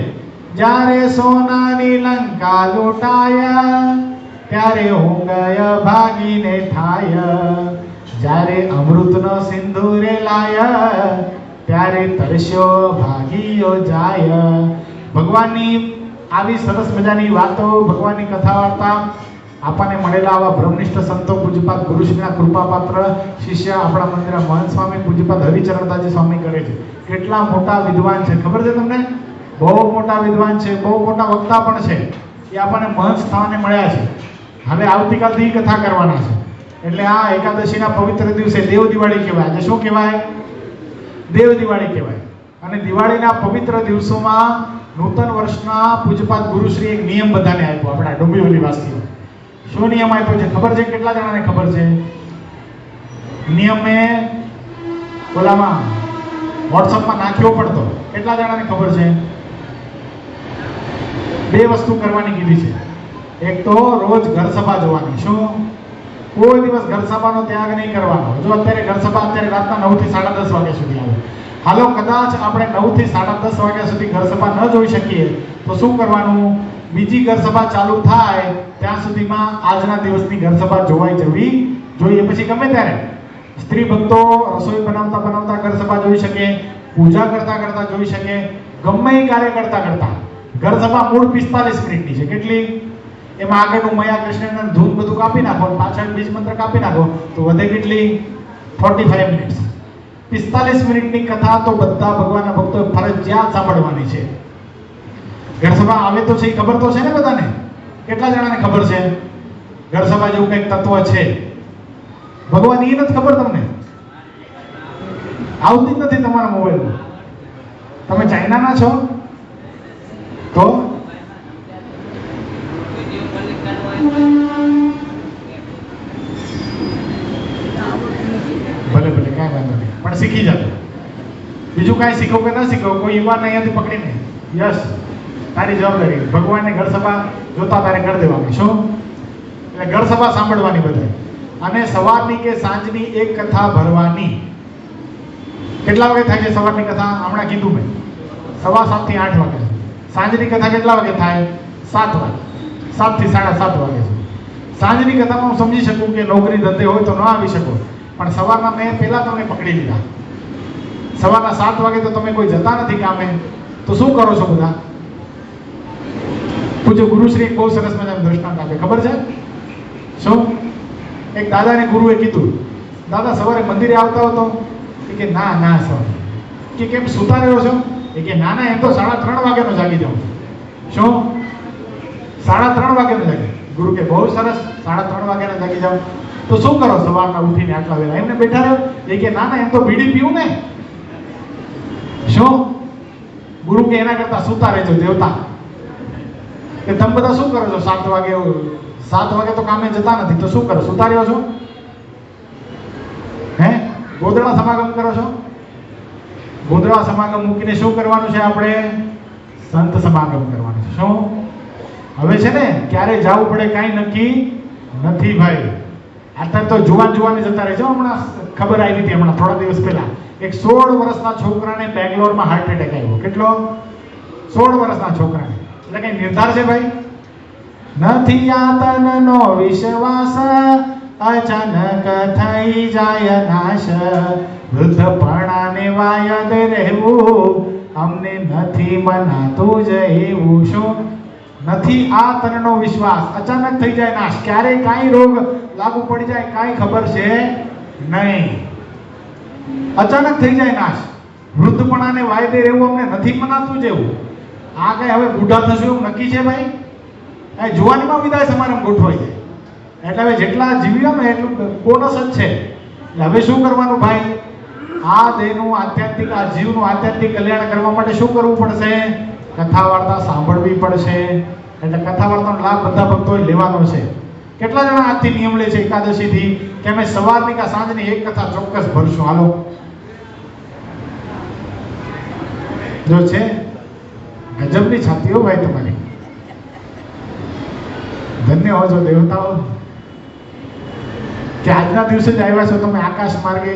[SPEAKER 1] જ્યારે સોનાની લંકા લૂંટાયા ત્યારે ઊંઘય ભાગીને ઠાય, જ્યારે અમૃતનો સિંધુ રે લાય ત્યારે તરસ્યો ભાગીયો જાય. ભગવાનની આવી સરસ મજાની વાતો, ભગવાનની કથા વાર્તા આપણને મળેલા આવા બ્રહ્મનિષ્ઠ સંતો પૂજ્યપાદ ગુરુશ્રીના કૃપાપાત્ર શિષ્ય આપણા મંદિરના મહંત સ્વામી પૂજ્યપાદ હરિચરણદાસજી સ્વામી કરે છે. કેટલા મોટા વિદ્વાન છે ખબર છે તમને? બહુ મોટા વિદ્વાન છે, બહુ મોટા વક્તા પણ છે. એ આપણને મહંત સ્થાને મળ્યા છે. હવે આવતીકાલથી કથા કરવાના છે. એટલે આ એકાદશીના પવિત્ર દિવસે દેવ દિવાળી કહેવાય. આજે શું કહેવાય? દેવ દિવાળી કહેવાય. અને દિવાળીના પવિત્ર દિવસોમાં નૂતન વર્ષના પૂજ્યપાદ ગુરુશ્રી એક નિયમ બધાને આપ્યો. આપણા ડુંબીવલી વાસીઓ શું નિયમ આપ્યો છે ખબર છે? કેટલા જણાને ખબર છે? નિયમ મેં ઓલામાં વોટ્સઅપમાં નાખ્યો પડતો. કેટલા જણાને ખબર છે? 2 વસ્તુ કરવાની કીધી છે. એક તો રોજ ઘર સભા જોવાની. શું? કોઈ દિવસ ઘર સભાનો ત્યાગ નહીં કરવાનો. જો અત્યારે ઘર સભા અત્યારે રાતના 9 થી 10:30 વાગ્યા સુધી આવે. હાલો કદાચ આપણે 9 થી 10:30 વાગ્યા સુધી ઘર સભા ન જોઈ શકીએ તો શું કરવાનું? બીજી ઘર સભા ચાલુ થાય ત્યાં સુધીમાં આજના દિવસની ઘર સભા જોવાઈ જવી જોઈએ. પછી ગમે ત્યારે સ્ત્રી ભક્તો રસોઈ બનાવતા ઘર સભા જોઈ શકે, પૂજા કરતા જોઈ શકે, ગમે એ કાર્ય કરતા. ઘર સભા મૂળ 45 મિનિટની છે. કેટલી? એમાં આગળનું મયા કૃષ્ણના ધૂન બધું કાપી નાખો, પાછળ બીજ મંત્ર કાપી નાખો તો વધે કેટલી? 45 મિનિટ. 45 મિનિટની કથા તો બધા ભગવાનના ભક્તો ફરજિયાત સાંભળવાની છે. ઘર સભા આવે તો છે, ખબર તો છે ને બધાને? કેટલા જણાને ખબર છે ઘર સભા જેવું કંઈક તત્વ છે? ભગવાન એ નથી ખબર તમને? આવતી જ નથી તમારા મોબાઈલમાં. તમે ચાઇનાના છો તો ભલે કાંઈ વાંધો નહીં, પણ શીખી જતો. બીજું કાંઈ શીખો કે ના શીખો, કોઈ યુવાન અહીંયાથી પકડીને યસ તારી જવાબદારી. ભગવાનને ઘર સભા જોતા તારે કરી દેવાની. શું? એટલે ઘર સભા સાંભળવાની બધાય. અને સવારની કે સાંજની એક કથા ભરવાની. કેટલા વાગે થાય છે સવારની કથા? હમણાં કીધું મેં 7:15 થી 8 વાગે. સાંજની કથા કેટલા વાગે થાય? 7 વાગે. 7 થી 7:30 વાગે છે. સાંજની કથામાં હું સમજી શકું કે નોકરી ધંધે હોય તો ન આવી શકો, પણ સવારના મેં પહેલા તમને પકડી લીધા. સવારના 7 વાગે તો તમે કોઈ જતા નથી કામે, તો શું કરો છો બધા? પૂજ્ય ગુરુશ્રી બહુ સરસ મજાનું દ્રષ્ટાંત આપે, ખબર છે શું? એક દાદાને ગુરુએ કીધું, દાદા સવારે મંદિરે આવતા હો તો? કે ના સર. કે કેમ સુતા રહ્યો છો? કે ના એમ તો 3:30 વાગ્યાનો જાગી જાઉં. શું 3:30 વાગ્યાનો જાગી? ગુરુ કે બહુ સરસ, 3:30 વાગ્યાનો જાગી જાઉં. તો શું કરો સવારના ઉઠીને આટલા વેલા? એમને બેઠા રહ્યો? કે ના એમ તો બીડી પીવું ને. શું? ગુરુ કે એના કરતા સુતા રહેજો દેવતા. કે તમે બધા શું કરો છો? 7 વાગે તો કામે જતા નથી, તો શું કરો? સુતા રહ્યો છો? હે? ગોદડા સમાગમ કરો છો? ગોદડા સમાગમ મૂકીને શું કરવાનું છે આપણે? સંત સમાગમ કરવાનું છે. શું? હવે છે ને ક્યારે જવું પડે કાંઈ નક્કી નથી ભાઈ. અત્યારે તો જુવાને જતા રહે છે. હમણાં ખબર આવી હતી હમણાં થોડા દિવસ પહેલા, એક 16 વર્ષના છોકરાને બેંગ્લોરમાં હાર્ટ એટેક આવ્યો. કેટલો? 16 વર્ષના છોકરાને. એટલે કઈ નિર્ધાર છે ભાઈ? નથી આ તનનો વિશ્વાસ, અચાનક થઈ જાય નાશ, વૃદ્ધપણાને વાયદ રહેવું, અમને નથી મનાતું જ એવું. શું? નથી આ તનનો વિશ્વાસ, અચાનક થઈ જાય નાશ. ક્યારેય કાંઈ રોગ લાગુ પડી જાય કાંઈ ખબર છે નહીં. અચાનક થઈ જાય નાશ, વૃદ્ધપણાને વાયદે રહેવું, અમને નથી મનાતું જ એવું. આ કઈ હવે બુઢા થશું એવું નક્કી છે ભાઈ? જુવાનીમાં વિદાય સમારંભ ગોઠવાઈ જાય. એટલે હવે જેટલા જીવ્યા ને એટલું બોનસ જ છે. એટલે હવે શું કરવાનું ભાઈ? આ દેહનું આધ્યાત્મિક, આ જીવનું આધ્યાત્મિક કલ્યાણ કરવા માટે શું કરવું પડશે? કથા વાર્તા સાંભળવી પડશે. એટલે કથા વાર્તાનો લાભ બધા ભક્તોએ લેવાનો છે. કેટલા જણા આજથી નિયમ લે છે એકાદશીથી કે અમે સવારની કે સાંજની એક કથા ચોક્કસ ભરશું? હાલો, જો છે ગજબની છાતીઓ ભાઈ તમારી. ધન્ય હોજો દેવતાઓ કે આજના દિવસે જ આવ્યા છો તમે આકાશ માર્ગે.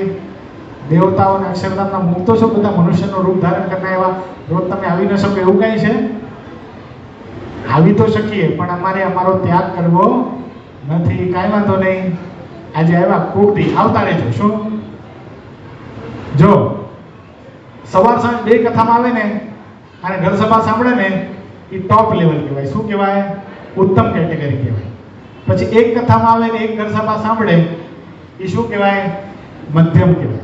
[SPEAKER 1] દેવતાઓને અક્ષરધામના મુક્તો છો, બધા મનુષ્યનું રૂપ ધારણ કરીને આવ્યા. રોજ તમે આવી ન શકો એવું કઈ છે? આવી તો શકીએ, પણ અમારે અમારો ત્યાગ કરવો નથી. કાંઈ વાંધો નહીં, આજે આવ્યા કોકથી આવતા રહેજો. શું? જો સવાર સાંજ 2 કથામાં આવે ને અને ઘર સભા સાંભળે ને, એ ટોપ લેવલ કહેવાય. શું કહેવાય? ઉત્તમ કેટેગરી કહેવાય. પછી 1 કથામાં આવે ને 1 ઘર સભા સાંભળે, એ શું કહેવાય? મધ્યમ કહેવાય.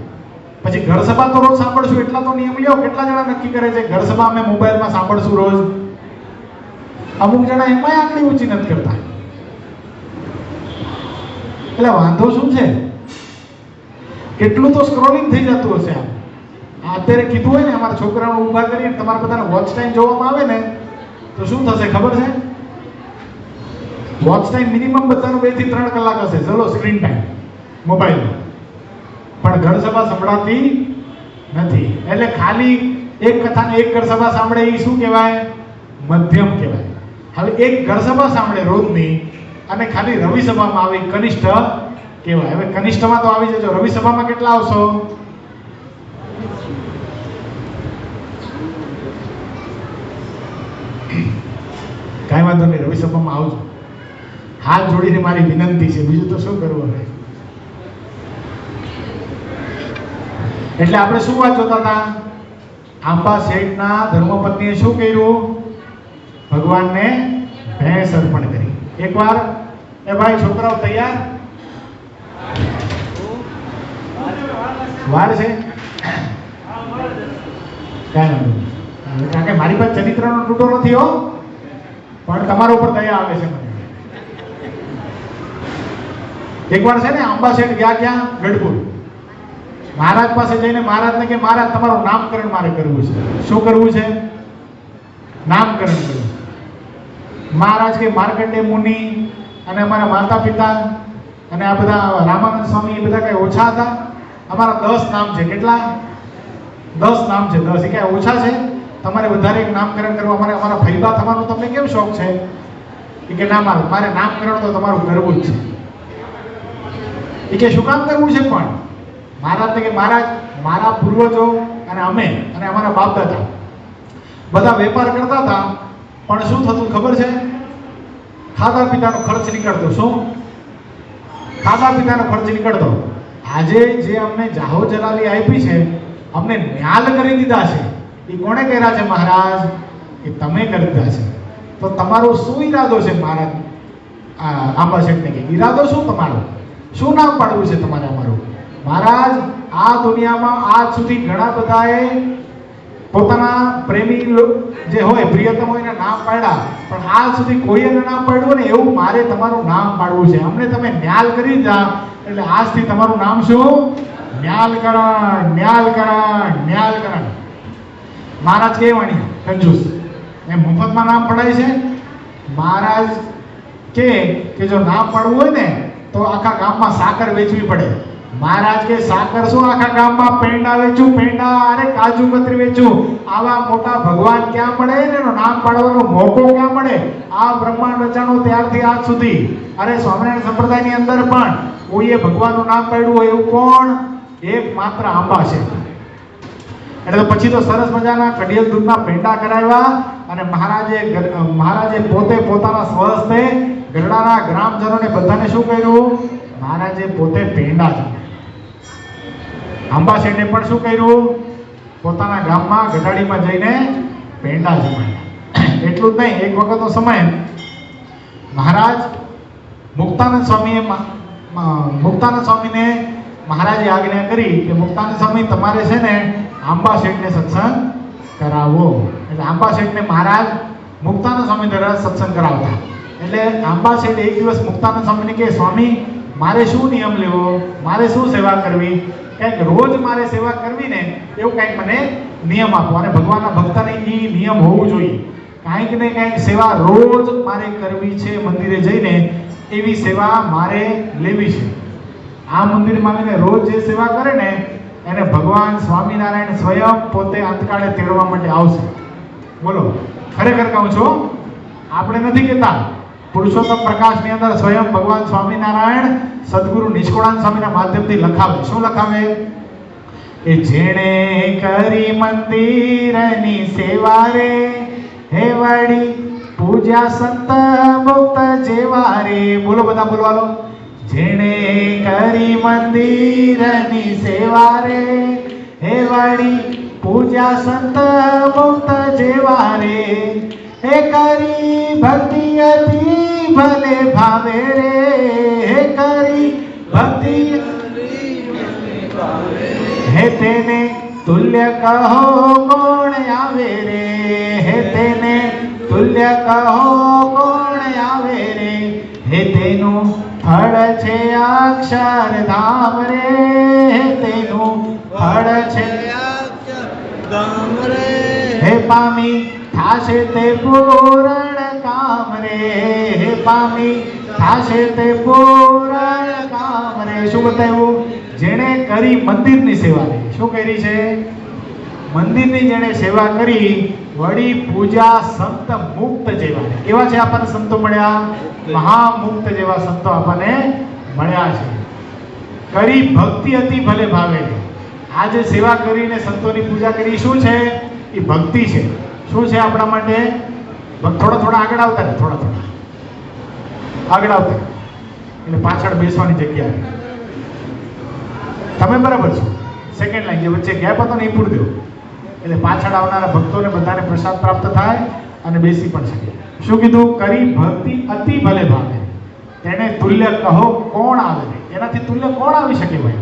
[SPEAKER 1] પછી ઘર સભા તો રોજ સાંભળશું એટલા તો નિયમ લ્યો. કેટલા જણા નક્કી કરે છે ઘર સભા અમે મોબાઈલમાં સાંભળશું રોજ? અમુક જણા એમાંય આંગળી ઊંચી નથી કરતા. એટલે વાંધો શું છે? કેટલું તો સ્ક્રોલિંગ થઈ જતું હશે. આ અત્યારે કીધું હોય ને અમારા છોકરાઓને ઊભા કરીને તમારા બધાને વોચ ટાઈમ જોવામાં આવે ને તો શું થશે ખબર છે? વોચ ટાઈમ મિનિમમ બધાનો 2 થી 3 કલાક હશે. ચલો સ્ક્રીન ટાઈમ મોબાઈલનો. પણ ઘર સભા સંભળાતી નથી. એટલે ખાલી 1 કથાને 1 ઘર સભા સાંભળે એ શું કહેવાય? મધ્યમ કહેવાય. હવે 1 ઘર સભા સાંભળે રોજની અને ખાલી રવિ સભામાં આવે કનિષ્ઠ કહેવાય. હવે કનિષ્ઠમાં તો આવી જજો. રવિ સભામાં કેટલા આવશો? કાંઈ વાંધો નહીં, રવિ સભામાં આવજો. હાથ જોડીને મારી વિનંતી છે, બીજું તો શું કરવું હવે. એટલે આપણે શું વાત જોતા હતા? આંબા શેઠના ધર્મપત્નીએ શું કર્યું? ભગવાનને ભેંસ અર્પણ કરી. એકવાર એ ભાઈ છોકરાઓ તૈયાર? વાર છે? કાંઈ નહીં, કારણ કે મારી પાસે ચરિત્રનો તૂટો નથી હો, પણ તમારા ઉપર દયા આવે છે મને. એકવાર છે ને આંબા શેઠ ગયા ક્યાં? ગઢપુર. મહારાજ પાસે જઈને મહારાજને કે મહારાજ તમારું નામકરણ મારે કરવું છે. શું કરવું છે? નામકરણ કરવું. મહારાજ કે માર્કંડેય મુનિ અને અમારા માતા પિતા અને આ બધા રામાનંદ સ્વામી એ બધા કઈ ઓછા હતા? અમારા 10 નામ છે. કેટલા? 10 નામ છે. 10 એ કઈ ઓછા છે? તમારે વધારે એક નામકરણ કરવા અમારા ફૈબા થવાનો તમને કેમ શોખ છે? કે ના મારે નામકરણ તો તમારું કરવું જ છે. એ કે શું કામ કરવું છે? પણ મહારાજને કે મહારાજ મારા પૂર્વજો અને અમે અને અમારા બાપ દાદા બધા વેપાર કરતા હતા, પણ શું થતું ખબર છે? ખાધા પીધાનો ખર્ચ નીકળતો. શું? ખાધા પીધાનો ખર્ચ નીકળતો. આજે જે અમને જાહો જલાલી આપી છે, અમને ન્યાલ કરી દીધા છે, એ કોણે કર્યા છે મહારાજ? એ તમે કરી દીધા છે. તો તમારો શું ઈરાદો છે મહારાજ? આંબા શેઠને કે ઈરાદો શું તમારો? શું નામ પાડવું છે તમારે અમારું? મહારાજ, આ દુનિયામાં આજ સુધી ઘણા બધાએ પોતાના પ્રેમી જે હોય, પ્રિયતમ હોય એને નામ પાડ્યા, પણ આજ સુધી કોઈએ નામ પાડ્યું ને એવું મારે તમારું નામ પાડવું છે. અમને તમે ન્યાલ કરી દીધા, એટલે આજથી તમારું નામ શું? ન્યાલકરણ, ન્યાલકરણ, ન્યાલકરણ. મહારાજ કે વાણી કંજૂસ એ મફતમાં નામ પડાય છે. મહારાજ કે જો નામ પાડવું હોય ને તો આખા ગામમાં સાકર વેચવી પડે. મહારાજ કે સાકર શું આખા ગામમાં પેંડા વેચું, પેંડા અરે કાજુ કતરી વેચું. આવા મોટા ભગવાન ક્યાં મળે ને એનું નામ પાડવાનો મોકો ક્યાં મળે? આ બ્રહ્માંડ રચાણું ત્યારથી આજ સુધી અરે સ્વામિનારાયણ સંપ્રદાયની અંદર પણ કોઈએ ભગવાનનું નામ પાડ્યું હોય એવું કોણ? એક માત્ર આંબા છે. એટલે પછી તો સરસ મજાના કડિયલ દૂધના પેંડા કરાવ્યા અને મહારાજે પોતે પોતાના સ્વહસ્તે ગરડાના ગ્રામજનોને બધાને શું કર્યું? મહારાજે પોતે પેંડા જમાડ્યા. આંબા શેઠે પણ શું કર્યું? પોતાના ગામમાં ગઢાડીમાં જઈને પેંડા જમાડ્યા. એટલું જ નહીં, એક વખતનો સમય મહારાજ મુક્તાનંદ સ્વામીને મહારાજે આજ્ઞા કરી કે મુક્તાનંદ સ્વામી તમારે છે ને આંબા શેઠને સત્સંગ કરાવો. એટલે આંબા શેઠને મહારાજ મુક્તાનંદ સ્વામી દ્વારા સત્સંગ કરાવતા. એટલે આંબા શેઠ એક દિવસ મુક્તાનંદ સ્વામીને કહે, સ્વામી મારે શું નિયમ લેવો, મારે શું સેવા કરવી? કંઈક રોજ મારે સેવા કરવી ને એવું કંઈક મને નિયમ આપો. અને ભગવાનના ભક્તને એ નિયમ હોવું જોઈએ. કાંઈક ને કંઈક સેવા રોજ મારે કરવી છે, મંદિરે જઈને એવી સેવા મારે લેવી છે. આ મંદિરમાં આવીને રોજ જે સેવા કરે ને એને ભગવાન સ્વામિનારાયણ સ્વયં પોતે અંતકાળે તેડવા માટે આવશે. બોલો, ખરેખર કહું છું, આપણે નથી કહેતા. પુરુષોત્તમ પ્રકાશની અંદર સ્વયં ભગવાન સ્વામિનારાયણ સદગુરુ નિષ્કુળાનંદ સ્વામીના માધ્યમથી લખાવે. શું લખાવે? એ જેણે કરી મંદિરની સેવા રે, હે વળી પૂજા સંત મુક્ત જેવા રે. બોલો, બધા બોલવાલો. જેણે કરી મંદિરની સેવા રે, હે વળી પૂજા સંત મુક્ત જેવા રે. હે કરી ભક્તિ અતિ ભલે ભાવે રે, હે કરી ભક્તિ હે તેને તુલ્ય કહો કોણ આવે રે, હે તેને તુલ્ય કહો કોણ આવે રે. હે તેનું ફળ છે અક્ષરધામ રે, હે તેનું ફળ છે અક્ષરધામ રે. હે પામી થાશે તે પૂરણ કામ રે, હે પામી થાશે તે પૂરણ કામ રે. શું બતાવ્યું? જેણે કરી મંદિરની સેવા કરી. શું કરી છે? મંદિરની જેણે સેવા કરી, વળી પૂજા સંત મુક્ત જેવા. કેવા છે આપણને સંતો મળ્યા? મહામુક્ત જેવા સંતો આપણને મળ્યા છે. કરી ભક્તિ અતિ ભલે ભાવે. આ જે સેવા કરીને સંતોની પૂજા કરી શું છે? એ ભક્તિ છે. શું છે આપણા માટે? થોડા આગળ આવતા ને, થોડા આગળ આવતા એટલે પાછળ બેસવાની જગ્યા તમે બરાબર છો. સેકન્ડ લાઈન જે વચ્ચે ગેપ હતો ને એ પૂરી દો, એટલે પાછળ આવનારા ભક્તોને બધાને પ્રસાદ પ્રાપ્ત થાય અને બેસી પણ શકે. શું કીધું? કરી ભક્તિ અતિ ભલે ભાવે, તેને તુલ્ય કહો કોણ આવે? એનાથી તુલ્ય કોણ આવી શકે ભાઈ?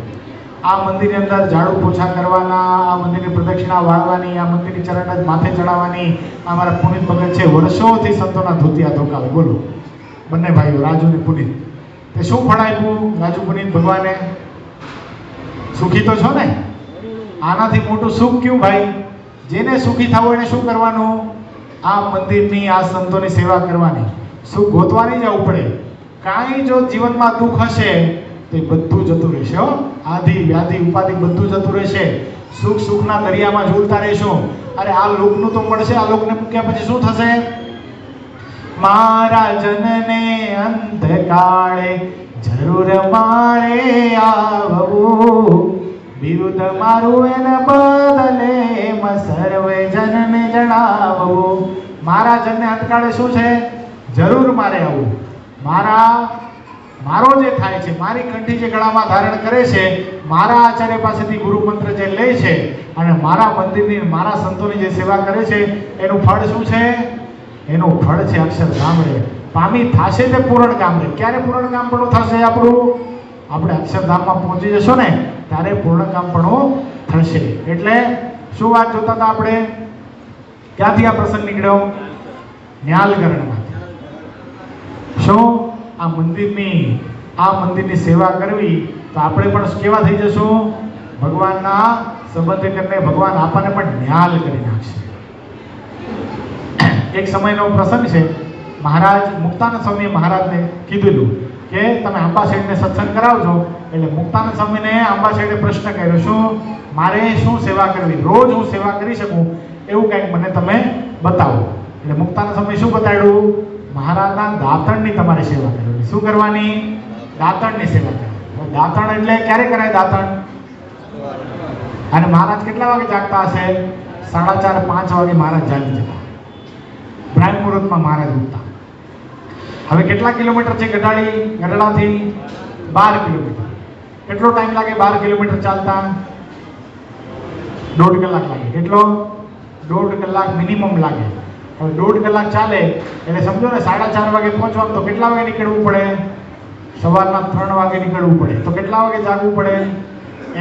[SPEAKER 1] આ મંદિરની અંદર ઝાડુ પોછા કરવાના, આ મંદિરની પ્રદક્ષિણા વાળવાની, આ મંદિરની ચરણ માથે ચડાવવાની. અમારા પુનિત ભગત છે, વર્ષોથી સંતોના ધોતિયા ધોકાવે. બોલો, બંને ભાઈઓ રાજુ ને પુનિત. તે શું ફળ આપ્યું રાજુ પુનિત ભગવાને? સુખી તો છો ને? આનાથી મોટું સુખ ક્યું ભાઈ? જેને સુખી થવું એને શું કરવાનું? આ મંદિરની, આ સંતોની સેવા કરવાની. સુખ ગોતવાની જવું પડે. કાંઈ જો જીવનમાં દુઃખ હશે તો એ બધું જતું રહેશે. આધિ વ્યાધિ ઉપાધિ બધું જતું રહેશે. સુખના દરિયામાં ઝૂલતા રહેશું. અરે આ લોકનું તો મળશે, આ લોકને મૂક્યા પછી શું થશે? મારા જનને અંતકાળે જરૂર મારે આવવું, વિરુદ્ધ મારું એને બદલે સર્વે જનને જણાવવું. મારા જનને અંતકાળે શું છે? જરૂર મારે આવું. મારો જે થાય છે, મારી કંઠી જે ગળામાં ધારણ કરે છે, મારા આચાર્ય પાસેથી ગુરુ મંત્ર જે લે છે અને મારા મંદિરની મારા સંતોની જે સેવા કરે છે, એનું ફળ શું છે? એનું ફળ છે અક્ષરધામ રે. પામી થાશે તે પૂર્ણકામ રે. ક્યારે પૂર્ણકામ પણ થશે આપણું? આપણે અક્ષરધામમાં પહોંચી જશો ને ત્યારે પૂર્ણકામ પણ થશે. એટલે શું વાત જોતા હતા આપણે? ક્યાંથી આ પ્રસંગ નીકળ્યો? ન્યાલકરણમાંથી. શું આ મંદિરની સેવા કરવી તો આપણે પણ કેવા થઈ જશું? ભગવાનના સંબંધે કરીને ભગવાન આપણને પણ ન્યાલ કરી નાખશે. એક સમયનો પ્રસંગ છે. મહારાજ મુક્તાનંદ સ્વામીએ મહારાજને કીધેલું કે તમે આંબા શેઠને સત્સંગ કરાવજો. એટલે મુક્તાનંદ સ્વામીને આંબા શેઠે પ્રશ્ન કર્યો, શું મારે શું સેવા કરવી? રોજ હું સેવા કરી શકું એવું કંઈક મને તમે બતાવો. એટલે મુક્તાનંદ સ્વામી શું બતાવ્યું? મહારાજના દાંતણની તમારે સેવા કરવાની. શું કરવાની? દાંતણની સેવા કરવાની. દાંતણ એટલે ક્યારે કરાય દાંતણ? અને મહારાજ કેટલા વાગે જાગતા હશે? 4:30 5 વાગે મહારાજ જાગી જતા. બ્રાહ્મ મુહૂર્તમાં મહારાજ ઉઠતા. હવે કેટલા કિલોમીટર છે ગઢડાથી? 12 કિલોમીટર. કેટલો ટાઈમ લાગે 12 કિલોમીટર ચાલતા? 1.5 કલાક લાગે. કેટલો? 1.5 કલાક મિનિમમ લાગે. હવે 1.5 કલાક ચાલે એટલે સમજો ને 4:30 વાગે પહોંચવાનું તો કેટલા વાગે નીકળવું પડે? સવારના 3 વાગે નીકળવું પડે. તો કેટલા વાગે જાગવું પડે?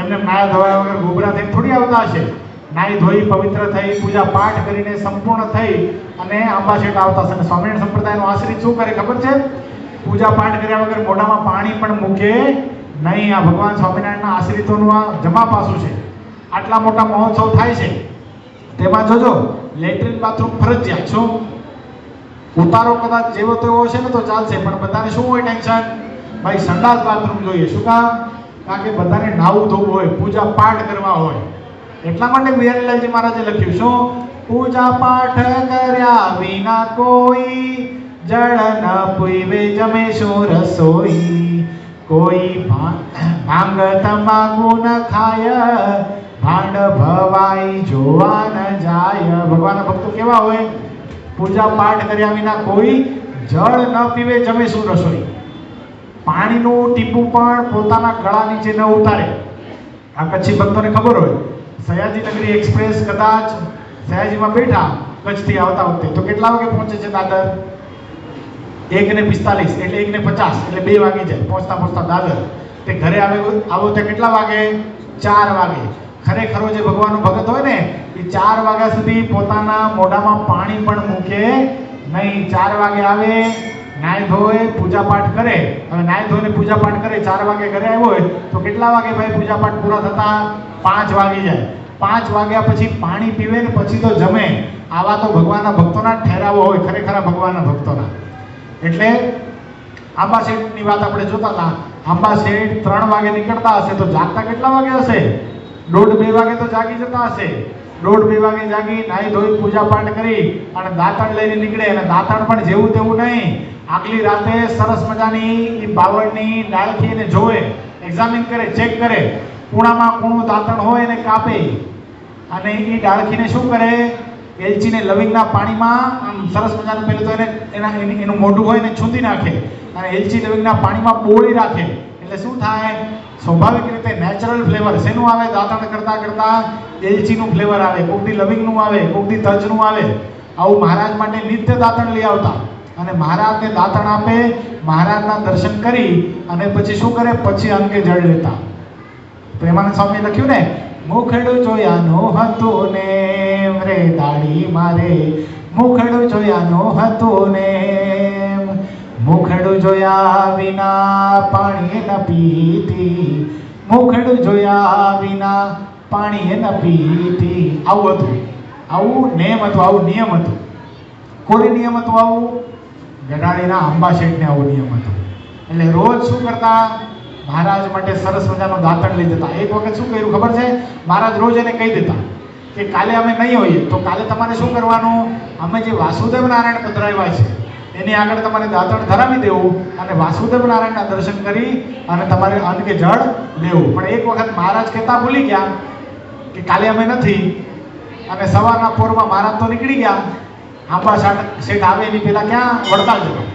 [SPEAKER 1] એમને નાયા ધોયા વગર ગોબરા થઈને થોડી આવતા હશે. નાહી ધોઈ પવિત્ર થઈ પૂજા પાઠ કરીને સંપૂર્ણ થઈ અને આંબા શેઠ આવતા હશે. સ્વામિનારાયણ સંપ્રદાયનો આશ્રિત શું કરે ખબર છે? પૂજા પાઠ કર્યા વગર મોઢામાં પાણી પણ મૂકે નહીં. આ ભગવાન સ્વામિનારાયણના આશ્રિતોનું આ જમા પાસું છે. આટલા મોટા મહોત્સવ થાય છે તેમાં જોજો લેટ્રિન બાથરૂમ ફરજિયાત. શું? ઉતારો કદાચ જેવો તેવો હશે ને તો ચાલશે, પણ બધાને શું હોય ટેન્શન? ભાઈ સંડાસ બાથરૂમ જોઈએ. શું કામ? કારણ કે બધાને નાવું ધોવું હોય, પૂજા પાઠ કરવા હોય. એટલા માટે બિહારીલાલજી મહારાજે લખ્યું, શું? પૂજા પાઠ કર્યા વિના કોઈ જળ ન પીવે જમે શું રસોઈ. કોઈ ભાંગ તમાકુ ન ખાય ભાંડ ભવાઈ જોવા ન જાય. ભગવાનના ભક્તો કેવા હોય? પૂજા પાઠ કર્યા વિના કોઈ જળ ન પીવે જમે શું રસોઈ. પાણીનું ટીપું પણ પોતાના ગળા નીચે ન ઉતારે. આ કચ્છી ભક્તોને ખબર હોય, સયાજી નગરી એક્સપ્રેસ કદાચ સયાજીમાં બેઠા કચ્છથી આવતા વખતે તો કેટલા વાગે પહોંચે છે દાદર? 1:45 એટલે 1:50 એટલે 2 વાગી જાય પહોંચતા દાદર. તે ઘરે આવો તે કેટલા વાગે? 4 વાગે. ખરેખરો જે ભગવાનનો ભગત હોય ને એ 4 વાગ્યા સુધી પોતાના મોઢામાં પાણી પણ મૂકે નહીં. 4 વાગે આવે, નાય ધોય પૂજા પાઠ કરે. હવે નાય ધોઈને પૂજા પાઠ કરે, 4 વાગે ઘરે આવ્યો હોય તો કેટલા વાગે ભાઈ પૂજા પાઠ પૂરા થતા? 5 વાગી જાય. 5 વાગ્યા પછી પાણી પીવે ને પછી તો જમે. આવા તો ભગવાનના ભક્તોના ઠેરાવો હોય, ખરેખરા ભગવાનના ભક્તોના. એટલે આંબા શેઠની વાત આપણે જોતા હતા. આંબા શેઠ 3 વાગે નીકળતા હશે તો જાગતા કેટલા વાગે હશે? 1:30 વાગે તો જાગી જતા હશે. 1:30 વાગે જાગી નાહી ધોઈ પૂજા પાઠ કરી અને દાંતણ લઈને નીકળે. અને દાંતણ પણ જેવું તેવું નહીં. આગલી રાતે સરસ મજાની એ બાવળની ડાળખીને જોવે, એક્ઝામિન કરે, ચેક કરે. કૂણામાં કૂણું દાંતણ હોય એને કાપે અને એ ડાળખીને શું કરે? એલચીને લવિંગના પાણીમાં આમ સરસ મજાનું પેલું તો એનું મોઢું હોય એને છૂંદી નાખે અને એલચી લવિંગના પાણીમાં બોળી રાખે. એટલે શું થાય? સ્વાભાવિક રીતે નેચરલ ફ્લેવર શેનું આવે? દાંતણ કરતા કરતા એલચીનું ફ્લેવર આવે, કોકથી લવિંગનું આવે, કોકથી તજનું આવે. આવું મહારાજ માટે નિત્ય દાંતણ લઈ આવતા અને મહારાજને દાંતણ આપે. મહારાજના દર્શન કરી અને પછી શું કરે? પછી અંગે જળ લેતા. પ્રેમાનંદ સ્વામીએ લખ્યું ને, મુખડું જોયાનો હતું ને રે દાઢી મારે, મુખડું જોયાનો હતું ને, મુખડું જોયા વિના પાણી ન પીતી, મુખડું જોયા વિના પાણી ન પીતી. આવું હતું, આવું નેમ હતું, આવું નિયમ હતું. કોઈ નિયમ હતું આવું? ગઢાળીના આંબા શેઠને આવો નિયમ હતો. એટલે રોજ શું કરતા? મહારાજ માટે સરસ મજાનો દાંતણ લઈ જતા. એક વખત શું કર્યું ખબર છે? મહારાજ રોજ એને કહી દેતા કે કાલે અમે નહીં હોઈએ તો કાલે તમારે શું કરવાનું? અમે જે વાસુદેવ નારાયણ પધરાવ્યા છે એની આગળ તમારે દાંતણ ધરાવી દેવું અને વાસુદેવ નારાયણના દર્શન કરી અને તમારે અન્ન કે જળ લેવું. પણ એક વખત મહારાજ કહેતા ભૂલી ગયા કે કાલે અમે નથી, અને સવારના પોરમાં મહારાજ તો નીકળી ગયા. આંબા શેઠ આવે એની પહેલા ક્યાં વડતાલ જવા.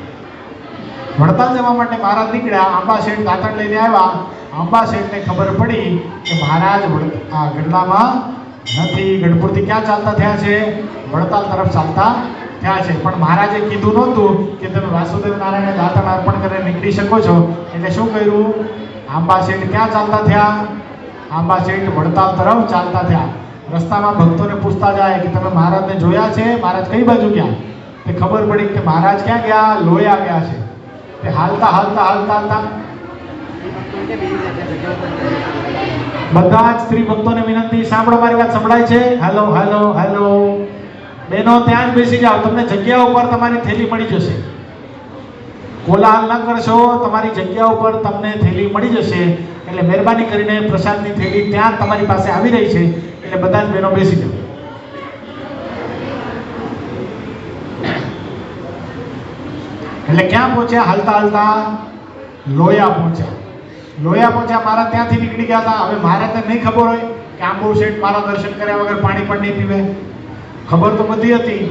[SPEAKER 1] વડતાલ જવા માટે મહારાજ નીકળ્યા. આંબા શેઠ દાંતણ લઈને આવ્યા. આંબા શેઠને ખબર પડી કે મહારાજ આ ગઢડામાં નથી, ગઢપુરથી ક્યાં ચાલતા થયા છે? વડતાલ તરફ ચાલતા થયા છે. પણ મહારાજે કીધું નહોતું કે તમે વાસુદેવ નારાયણને દાંતણ અર્પણ કરીને નીકળી શકો છો. એટલે શું કર્યું? આંબા શેઠ ક્યાં ચાલતા થયા? આંબા શેઠ વડતાલ તરફ ચાલતા થયા. રસ્તામાં ભક્તોને પૂછતા જાય કે તમે મહારાજને જોયા છે? મહારાજ કઈ બાજુ ગયા? તે ખબર પડી કે મહારાજ ક્યાં ગયા? લોયા ગયા છે. તે હાલતા હાલતા હાલતા હાલતા બધા જ સ્ત્રી ભક્તોને વિનંતી, સાંભળો મારી વાત સંભળાય છે? Hello hello hello. બહેનો ત્યાં જ બેસી જાઓ, તમને જગ્યા ઉપર તમારી થેલી મળી જશે. કોલાહલ ન કરશો, તમારી જગ્યા ઉપર તમને થેલી મળી જશે. એટલે મહેરબાની કરીને પ્રસાદની થેલી ત્યાં તમારી પાસે આવી રહી છે, એટલે બધા જ બહેનો બેસી જાઓ. એટલે ક્યાં પહોંચ્યા? હાલતા હાલતા લોયા પહોંચ્યા. લોયા પહોંચ્યા. મહારાજ ત્યાંથી નીકળી ગયા હતા. હવે મહારાજને નહીં ખબર હોય કે આંબો શેઠ મારા દર્શન કર્યા વગર પાણી પણ નહીં પીવે. ખબર તો બધી હતી,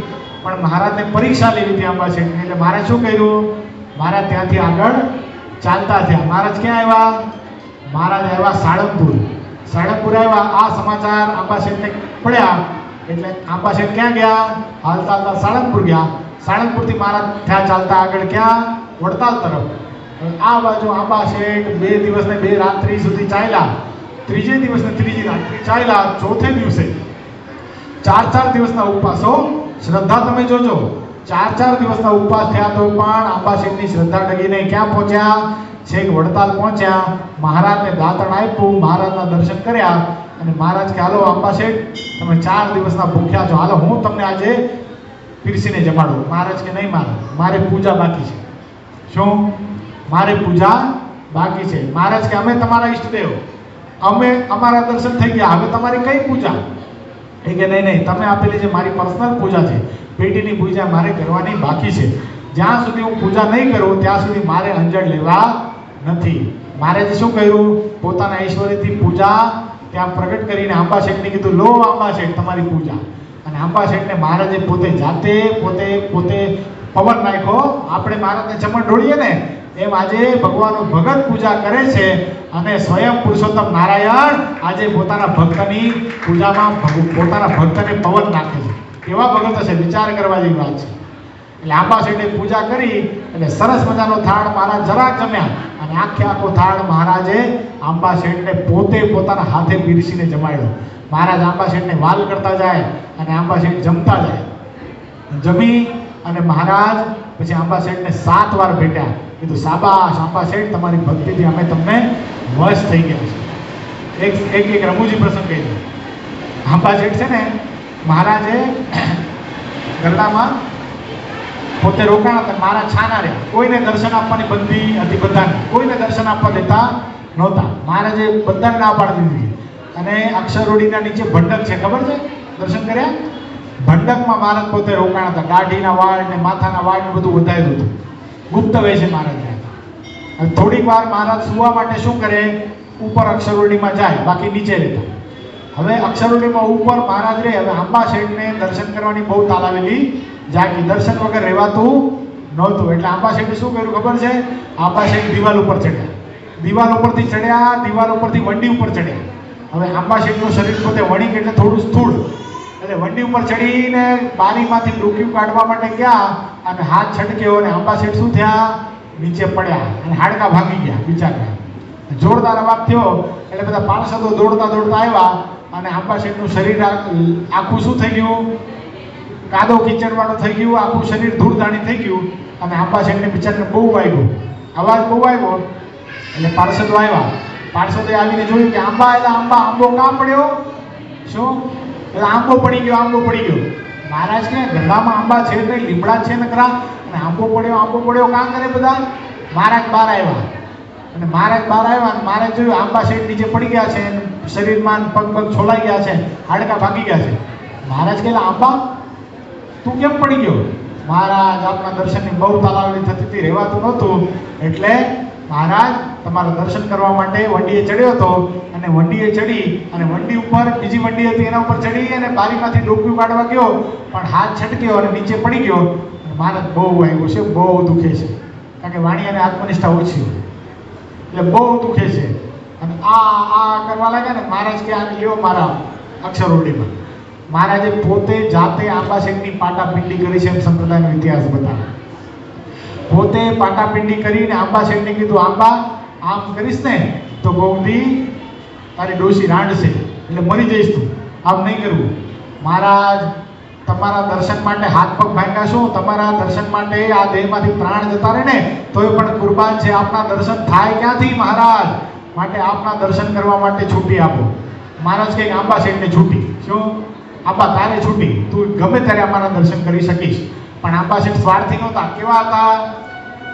[SPEAKER 1] પણ મહારાજને પરીક્ષા લેવી હતી આંબા શેઠને. એટલે મહારાજ શું કર્યું? મહારાજ ત્યાંથી આગળ ચાલતા થયા. મહારાજ ક્યાં આવ્યા? મહારાજ આવ્યા સાળંગપુર. સાળંગપુર આવ્યા. આ સમાચાર આંબા શેઠને પડ્યા. એટલે આંબા શેઠ ક્યાં ગયા? હાલતા હાલતા સાળંગપુર ગયા. સાળંગપુરથી મહારાજ થયા ચાલતા આગળ ક્યાં? વડતાલ તરફ. આ બાજુ આંબા શેઠ 2 દિવસ ને 2 રાત્રિ સુધી ચાલ્યા. ત્રીજે દિવસ ને ત્રીજી રાત્રિ ચાલ્યા. ચોથે દિવસે 4 દિવસના ઉપવાસો. શ્રદ્ધા તમે જોજો, 4 દિવસના ઉપવાસ થયા તો પણ આંબા શેઠની શ્રદ્ધા ડગી નહીં. ક્યાં પહોંચ્યા? છેક વડતાલ પહોંચ્યા. મહારાજને દાંતણ આપ્યું, મહારાજના દર્શન કર્યા. અને મહારાજ કે હાલો આંબા શેઠ, તમે 4 દિવસના ભૂખ્યા છો, હાલો હું તમને આજે પીરસીને જમાડું. મહારાજ કે નહીં મહારાજ, મારે પૂજા બાકી છે. શું? મારે પૂજા બાકી છે. મહારાજ કે અમે તમારા ઈષ્ટદેવ, અમે અમારા દર્શન થઈ ગયા, હવે તમારી કઈ પૂજા? એ કે નહીં નહીં, તમે આપેલી જે મારી પર્સનલ પૂજા છે, પેટીની પૂજા મારે કરવાની બાકી છે. જ્યાં સુધી હું પૂજા નહીં કરું ત્યાં સુધી મારે અંજળ લેવા નથી. મહારાજે શું કર્યું? પોતાના ઐશ્વર્યથી પૂજા ત્યાં પ્રગટ કરીને આંબા શેઠને કીધું, લો આંબા શેઠ તમારી પૂજા. અને આંબા શેઠને મહારાજે પોતે જાતે પોતે પવન નાખ્યો. આપણે મહારાજને ચમણ ઢોળીએ ને એમ આજે ભગવાનનું ભગત પૂજા કરે છે. અને સ્વયં પુરુષોત્તમ નારાયણ આજે પોતાના ભક્તની પૂજામાં પોતાના ભક્તને પવન નાખે છે. કેવા ભગત હશે? વિચાર કરવા જેવી વાત છે. એટલે આંબા શેઠે પૂજા કરી એટલે સરસ મજાનો થાળ મહારાજ જરાક જમ્યા. અને આખો થાળ મહારાજે આંબા શેઠને પોતે પોતાના હાથે પીરસીને જમાડ્યો. મહારાજ આંબા શેઠને વાલ કરતા જાય અને આંબા શેઠ જમતા જાય. જમી અને મહારાજ પછી આંબા શેઠને 7 વાર ભેટ્યા. કીધું, શાબાશ આંબા શેઠ, તમારી ભક્તિથી અમે તમને વશ થઈ ગયા છે. એક રમૂજી પ્રસંગ કહી દઉં. આંબા શેઠ છે ને, મહારાજે ગરડામાં પોતે રોકાણા હતા. મહારાજ છાના રહ્યા. કોઈને દર્શન આપવાની બંધી હતી, બધાને કોઈને દર્શન આપવા દેતા નહોતા. મહારાજે બધાને ના પાડી દીધી. અને અક્ષરોડીના નીચે ભંડક છે, ખબર છે? દર્શન કર્યા? ભંડકમાં મહારાજ પોતે રોકાણા હતા. દાઢીના વાળ ને માથાના વાળ ને બધું વધાર્યું હતું. ગુપ્ત વેશે મહારાજ રહ્યા. થોડીક વાર મહારાજ સુવા માટે શું કરે? ઉપર અક્ષરોડીમાં જાય, બાકી નીચે રહેતા. હવે અક્ષરોડીમાં ઉપર મહારાજ રહે. હવે આંબા શેઠને દર્શન કરવાની બહુ તાલાવેલી જાગી. દર્શન વગર રહેવાતું નહોતું. એટલે આંબા શેઠે શું કર્યું ખબર છે? આંબા શેઠ દિવાલ ઉપર ચડ્યા. દિવાલ ઉપરથી ચડ્યા, દિવાલ ઉપરથી વંડી ઉપર ચડ્યા. હવે આંબા શેઠનું શરીર પોતે વણિક એટલે થોડું સ્થૂળ. એટલે વંડી ઉપર ચડીને બારીમાંથી ડોક્યું કાઢવા માટે ગયા અને હાથ છટક્યો અને આંબા શેઠ શું થયા? નીચે પડ્યા અને હાડકા ભાંગી ગયા બિચારા. જોરદાર અવાજ થયો એટલે બધા પાર્ષદો દોડતા આવ્યા અને આંબા શેઠનું શરીર આખું શું થઈ ગયું? કાદો કીચડવાળું થઈ ગયું. આખું શરીર ધૂળધાણી થઈ ગયું. અને આંબા શેઠને બિચારાને બહુ વાગ્યું, અવાજ બહુ આવ્યો. એટલે પાર્ષદો આવ્યા. પાર્ષદે આવીને જોયું કે આંબો કાં પડ્યો? શું? એટલે આંબો પડી ગયો. મહારાજ કે ગરડામાં આંબા છે ને, લીમડા છે ને ખરા, અને આંબો પડ્યો કાં કરે બધા? મહારાજ બહાર આવ્યા. અને મહારાજ જોયું આંબા શેઠ નીચે પડી ગયા છે, શરીરમાં પગ છોલાઈ ગયા છે, હાડકા ભાગી ગયા છે. મહારાજ કહેલા, આંબા તું કેમ પડી ગયો? મહારાજ આપના દર્શનની બહુ તાલાવલી થતી હતી, રહેવાતું નહોતું, એટલે મહારાજ તમારા દર્શન કરવા માટે વંડીએ ચડ્યો હતો અને વંડીએ ચડી અને વંડી ઉપર બીજી વંડી હતી એના ઉપર ચડી અને બારીમાંથી ડોક્યું કાઢવા ગયો, પણ હાથ છટક્યો અને નીચે પડી ગયો. મહારાજ બહુ આવ્યું છે, બહુ દુખે છે, કારણ કે વાણી અને આત્મનિષ્ઠા ઓછી એટલે બહુ દુખે છે. અને આ કરવા લાગ્યા ને મહારાજ કે આ લ્યો મારા અક્ષરોડીમાં. મહારાજે પોતે જાતે આંબા શેઠની પાટાપિંડી કરી છે એમ સંપ્રદાયનો ઇતિહાસ બતાવે. પોતે પાટાપિંડી કરીને આંબા શેઠને કીધું, આંબા આમ કરીશ ને તો ગોમતી તારી ડોશી રાંડશે એટલે મરી જઈશ તું, આમ નહીં કરવું. મહારાજ તમારા દર્શન માટે હાથ પગ ભાંગ્યા શું, તમારા દર્શન માટે આ દેહમાંથી પ્રાણ જતા રહે ને તોય પણ કુરબાન છે. આપના દર્શન થાય ક્યાંથી મહારાજ, માટે આપના દર્શન કરવા માટે છૂટી આપો. મહારાજ કંઈક આંબા શેઠને છૂટી, શું આંબા તારે છૂટી, તું ગમે ત્યારે અમારા દર્શન કરી શકીશ. પણ આંબા શેઠ સ્વાર્થી નહોતા, કેવા હતા?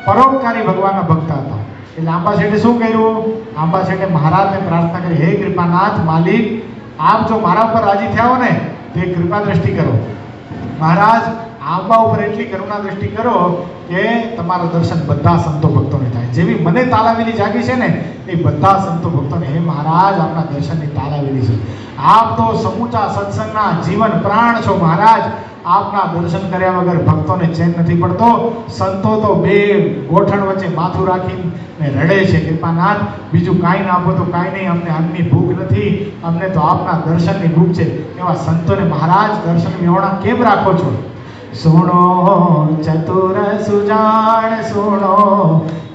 [SPEAKER 1] પરોપકારી ભગવાનના ભક્ત હતા. એટલે આંબા શેઠે શું કર્યું? આંબા શેઠે મહારાજને પ્રાર્થના કરી, હે કૃપાનાથ માલિક, આપ જો મારા ઉપર રાજી થયા હો ને તો એ કૃપા દ્રષ્ટિ કરો. મહારાજ આંબા ઉપર એટલી કરુણા દ્રષ્ટિ કરો કે તમારા દર્શન બધા સંતો ભક્તોને થાય. જેવી મને તાલાવેલી જાગી છે ને એ બધા સંતો ભક્તોને, હે મહારાજ આપના દર્શનની તાલાવેલી છે. આપ તો સમૂચા સત્સંગના જીવન પ્રાણ છો મહારાજ. આપના દર્શન કર્યા વગર ભક્તોને ચેન નથી પડતો. સંતો તો બે ગોઠણ વચ્ચે માથું રાખીને રડે છે, કૃપાનાથ બીજું કાંઈ ના આપો તો કાંઈ નહીં, અમને અન્નની ભૂખ નથી, અમને તો આપના દર્શનની ભૂખ છે. એવા સંતોને મહારાજ દર્શન મેળવણા કેમ રાખો છો? સુણો ચતુર સુજાણ, સુણો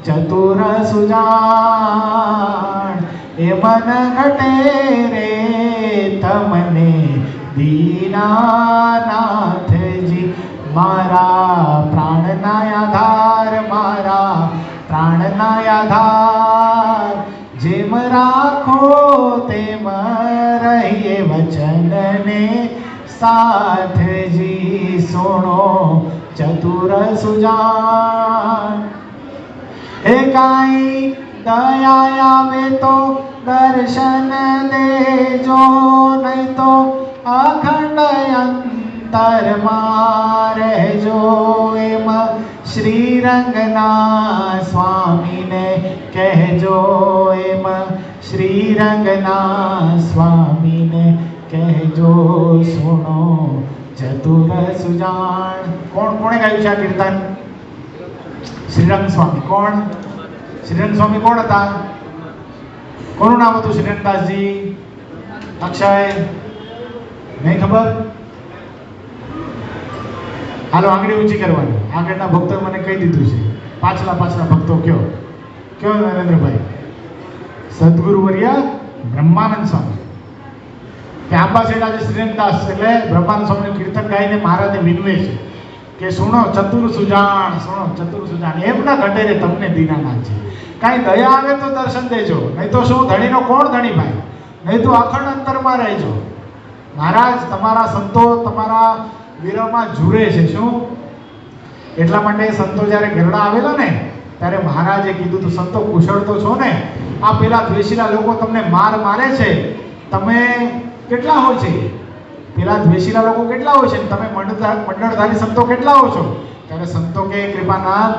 [SPEAKER 1] ચતુર સુજાણ, એ મન ઘટે રે તમને દીનાનાથજી. મારા પ્રાણના આધાર, મારા પ્રાણના આધાર, જેમ રાખો તેમ રહીએ વચનને સાથજી. સુણો ચતુર સુજાન, હે કાંઈ દયા આવે તો દર્શન દેજો, નહીં તો અખંડ અંતરમાં રહેજો. એમ શ્રીરંગના સ્વામીને કહેજો, એમ શ્રીરંગના સ્વામીને કહેજો. સુણો ચતુર સુજાણ. કોણે ગાયું છે આ કીર્તન? શ્રીરંગ સ્વામી. કોણ? શ્રીરંગ સ્વામી કોણ હતા? કોનું નામ હતું? શ્રીરંગદાસજી, અક્ષય, નહીં ખબર? હાલો આંગળી ઊંચી કરવાની. આગળના ભક્તોએ મને કહી દીધું છે. પાછલા ભક્તો કયો નરેન્દ્રભાઈ? સદગુરુ વર્ય બ્રહ્માનંદ સ્વામી. આંબા શેઠ આજે શ્રીરંગદાસ એટલે બ્રહ્માનંદ સ્વામીનું કીર્તન ગાઈને મહારાજને વિનવે છે કે સુણો ચતુર સુજાણ, સુણો ચતુર સુજાણ, એમ ના ઘટે રે તમને દીનાનાથ છે. કાંઈ દયા આવે તો દર્શન દેજો, નહીં તો શું ધણીનો કોણ ધણી ભાઈ, નહીં તો અખંડ અંતરમાં રહેજો. મહારાજ તમારા સંતો તમારા વિરહમાં ઝૂરે છે. શું? એટલા માટે સંતો જ્યારે ગરડા આવેલા ને ત્યારે મહારાજે કીધું તું, સંતો કુશળ તો છો ને, આ પેલા દ્વેષીલા લોકો તમને મારે છે, તમે કેટલા હોય છે? પેલા દ્વેષીલા લોકો કેટલા હોય છે? તમે મંડળધારી સંતો કેટલા હો છો? ત્યારે સંતો કે કૃપાનાથ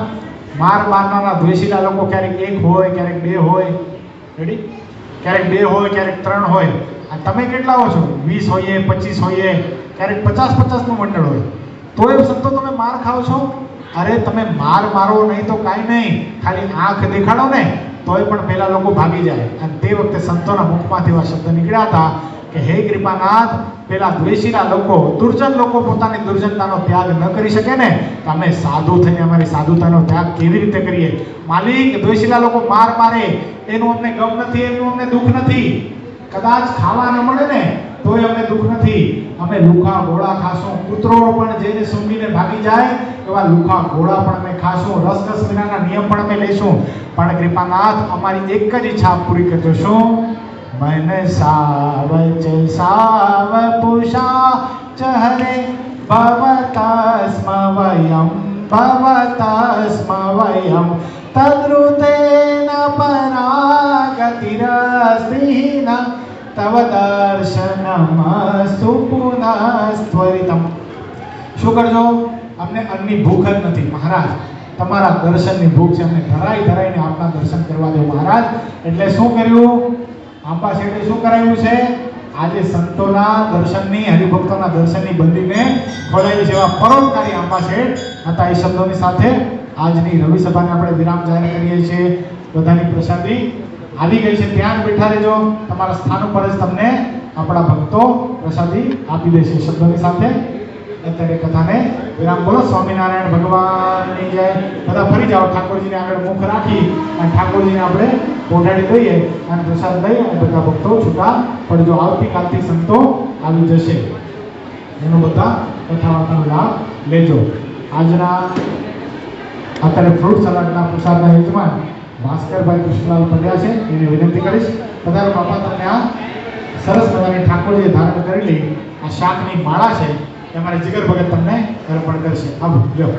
[SPEAKER 1] મારનારા દ્વેષીલા લોકો ક્યારેક એક હોય, ક્યારેક બે હોય, રેડી, ક્યારેક બે હોય, ક્યારેક ત્રણ હોય. આ તમે કેટલા હો છો? 20 હોઈએ, 25 હોઈએ, ક્યારેક 50-50 નું મંડળ હોય. તો એ સંતો તમે માર ખાઓ છો? અરે તમે મારો નહીં તો કાંઈ નહીં, ખાલી આંખ દેખાડો ને તોય પણ પેલા લોકો ભાગી જાય. અને તે વખતે સંતોના મુખમાંથી એવા શબ્દ નીકળ્યા હતા કે હે કૃપાનાથ, પેલા દ્વેષીના લોકો, દુર્જન લોકો પોતાની દુર્જનતાનો ત્યાગ ન કરી શકે ને તો અમે સાધુ થઈને અમારી સાધુતાનો ત્યાગ કેવી રીતે કરીએ? માલિક, દ્વેષીલા લોકો મારે એનું અમને ગમ નથી, એનું અમને દુઃખ નથી. કદાચ ખાવા ન મળે ને તોય અમને દુઃખ નથી. અમે લુખા ગોળા ખાશું, કૂતરો પણ જેને સૂંઘીને ભાગી જાય એવા લુખા ગોળા પણ અમે ખાશું, રસકસ વિનાના નિયમ પણ અમે લઈશું. પણ કૃપાનાથ અમારી એક જ ઈચ્છા પૂરી કરજો. શું? મન સાવચ સાવ પુષા ચહરે ભવતસ્મ વયમ તદ્રુતેન પરાગતિરસ્તિન તવ દર્શનમસ્તુ પુનસ્ત્વરિતમ. શું કરજો? અમને અન્નની ભૂખ જ નથી મહારાજ, તમારા દર્શનની ભૂખ છે, અમને ધરાઈને આપના દર્શન કરવા દો મહારાજ. એટલે શું કર્યું? આંબા શેઠે શું કરાવ્યું છે? આજે સંતોના દર્શનની, હરિભક્તોના દર્શનની બંદીને ખોલાવી જેવા પરોપકારી આંબા શેઠ હતા. એ શબ્દોની સાથે આજની રવિ સભાને આપણે વિરામ જાહેર કરીએ છીએ. બધાની પ્રસાદી આવી ગઈ છે, ત્યાં જ બેઠા રહેજો. તમારા સ્થાન ઉપર જ તમને આપણા ભક્તો પ્રસાદી આપી દેશે. શબ્દોની સાથે અત્યારે કથાને વિરામ. બોલો સ્વામિનારાયણ ભગવાનની જય. બધા ફરી જાઓ, ઠાકોરજીને આગળ મુખ રાખી અને ઠાકોરજીને આપણે પોઢાડી દઈએ અને પ્રસાદ લઈ અને બધા ભક્તો છૂટા પડજો. આવતીકાલથી સંતો આવી જશે, એનો બધા કથા વાર્તાનો લાભ લેજો. આજના અત્યારે ફ્રૂટ સલાડના પ્રસાદના યજમાન ભાસ્કરભાઈ કૃષ્ણલાલ પંડ્યા છે, એને વિનંતી કરીશ. બધા બાપા તમને આ સરસ મજાની ઠાકોરજીએ ધારણ કરેલી આ શાકની માળા છે, તમારે જીગર ભગત તમને અર્પણ કરશે. આવો લ્યો.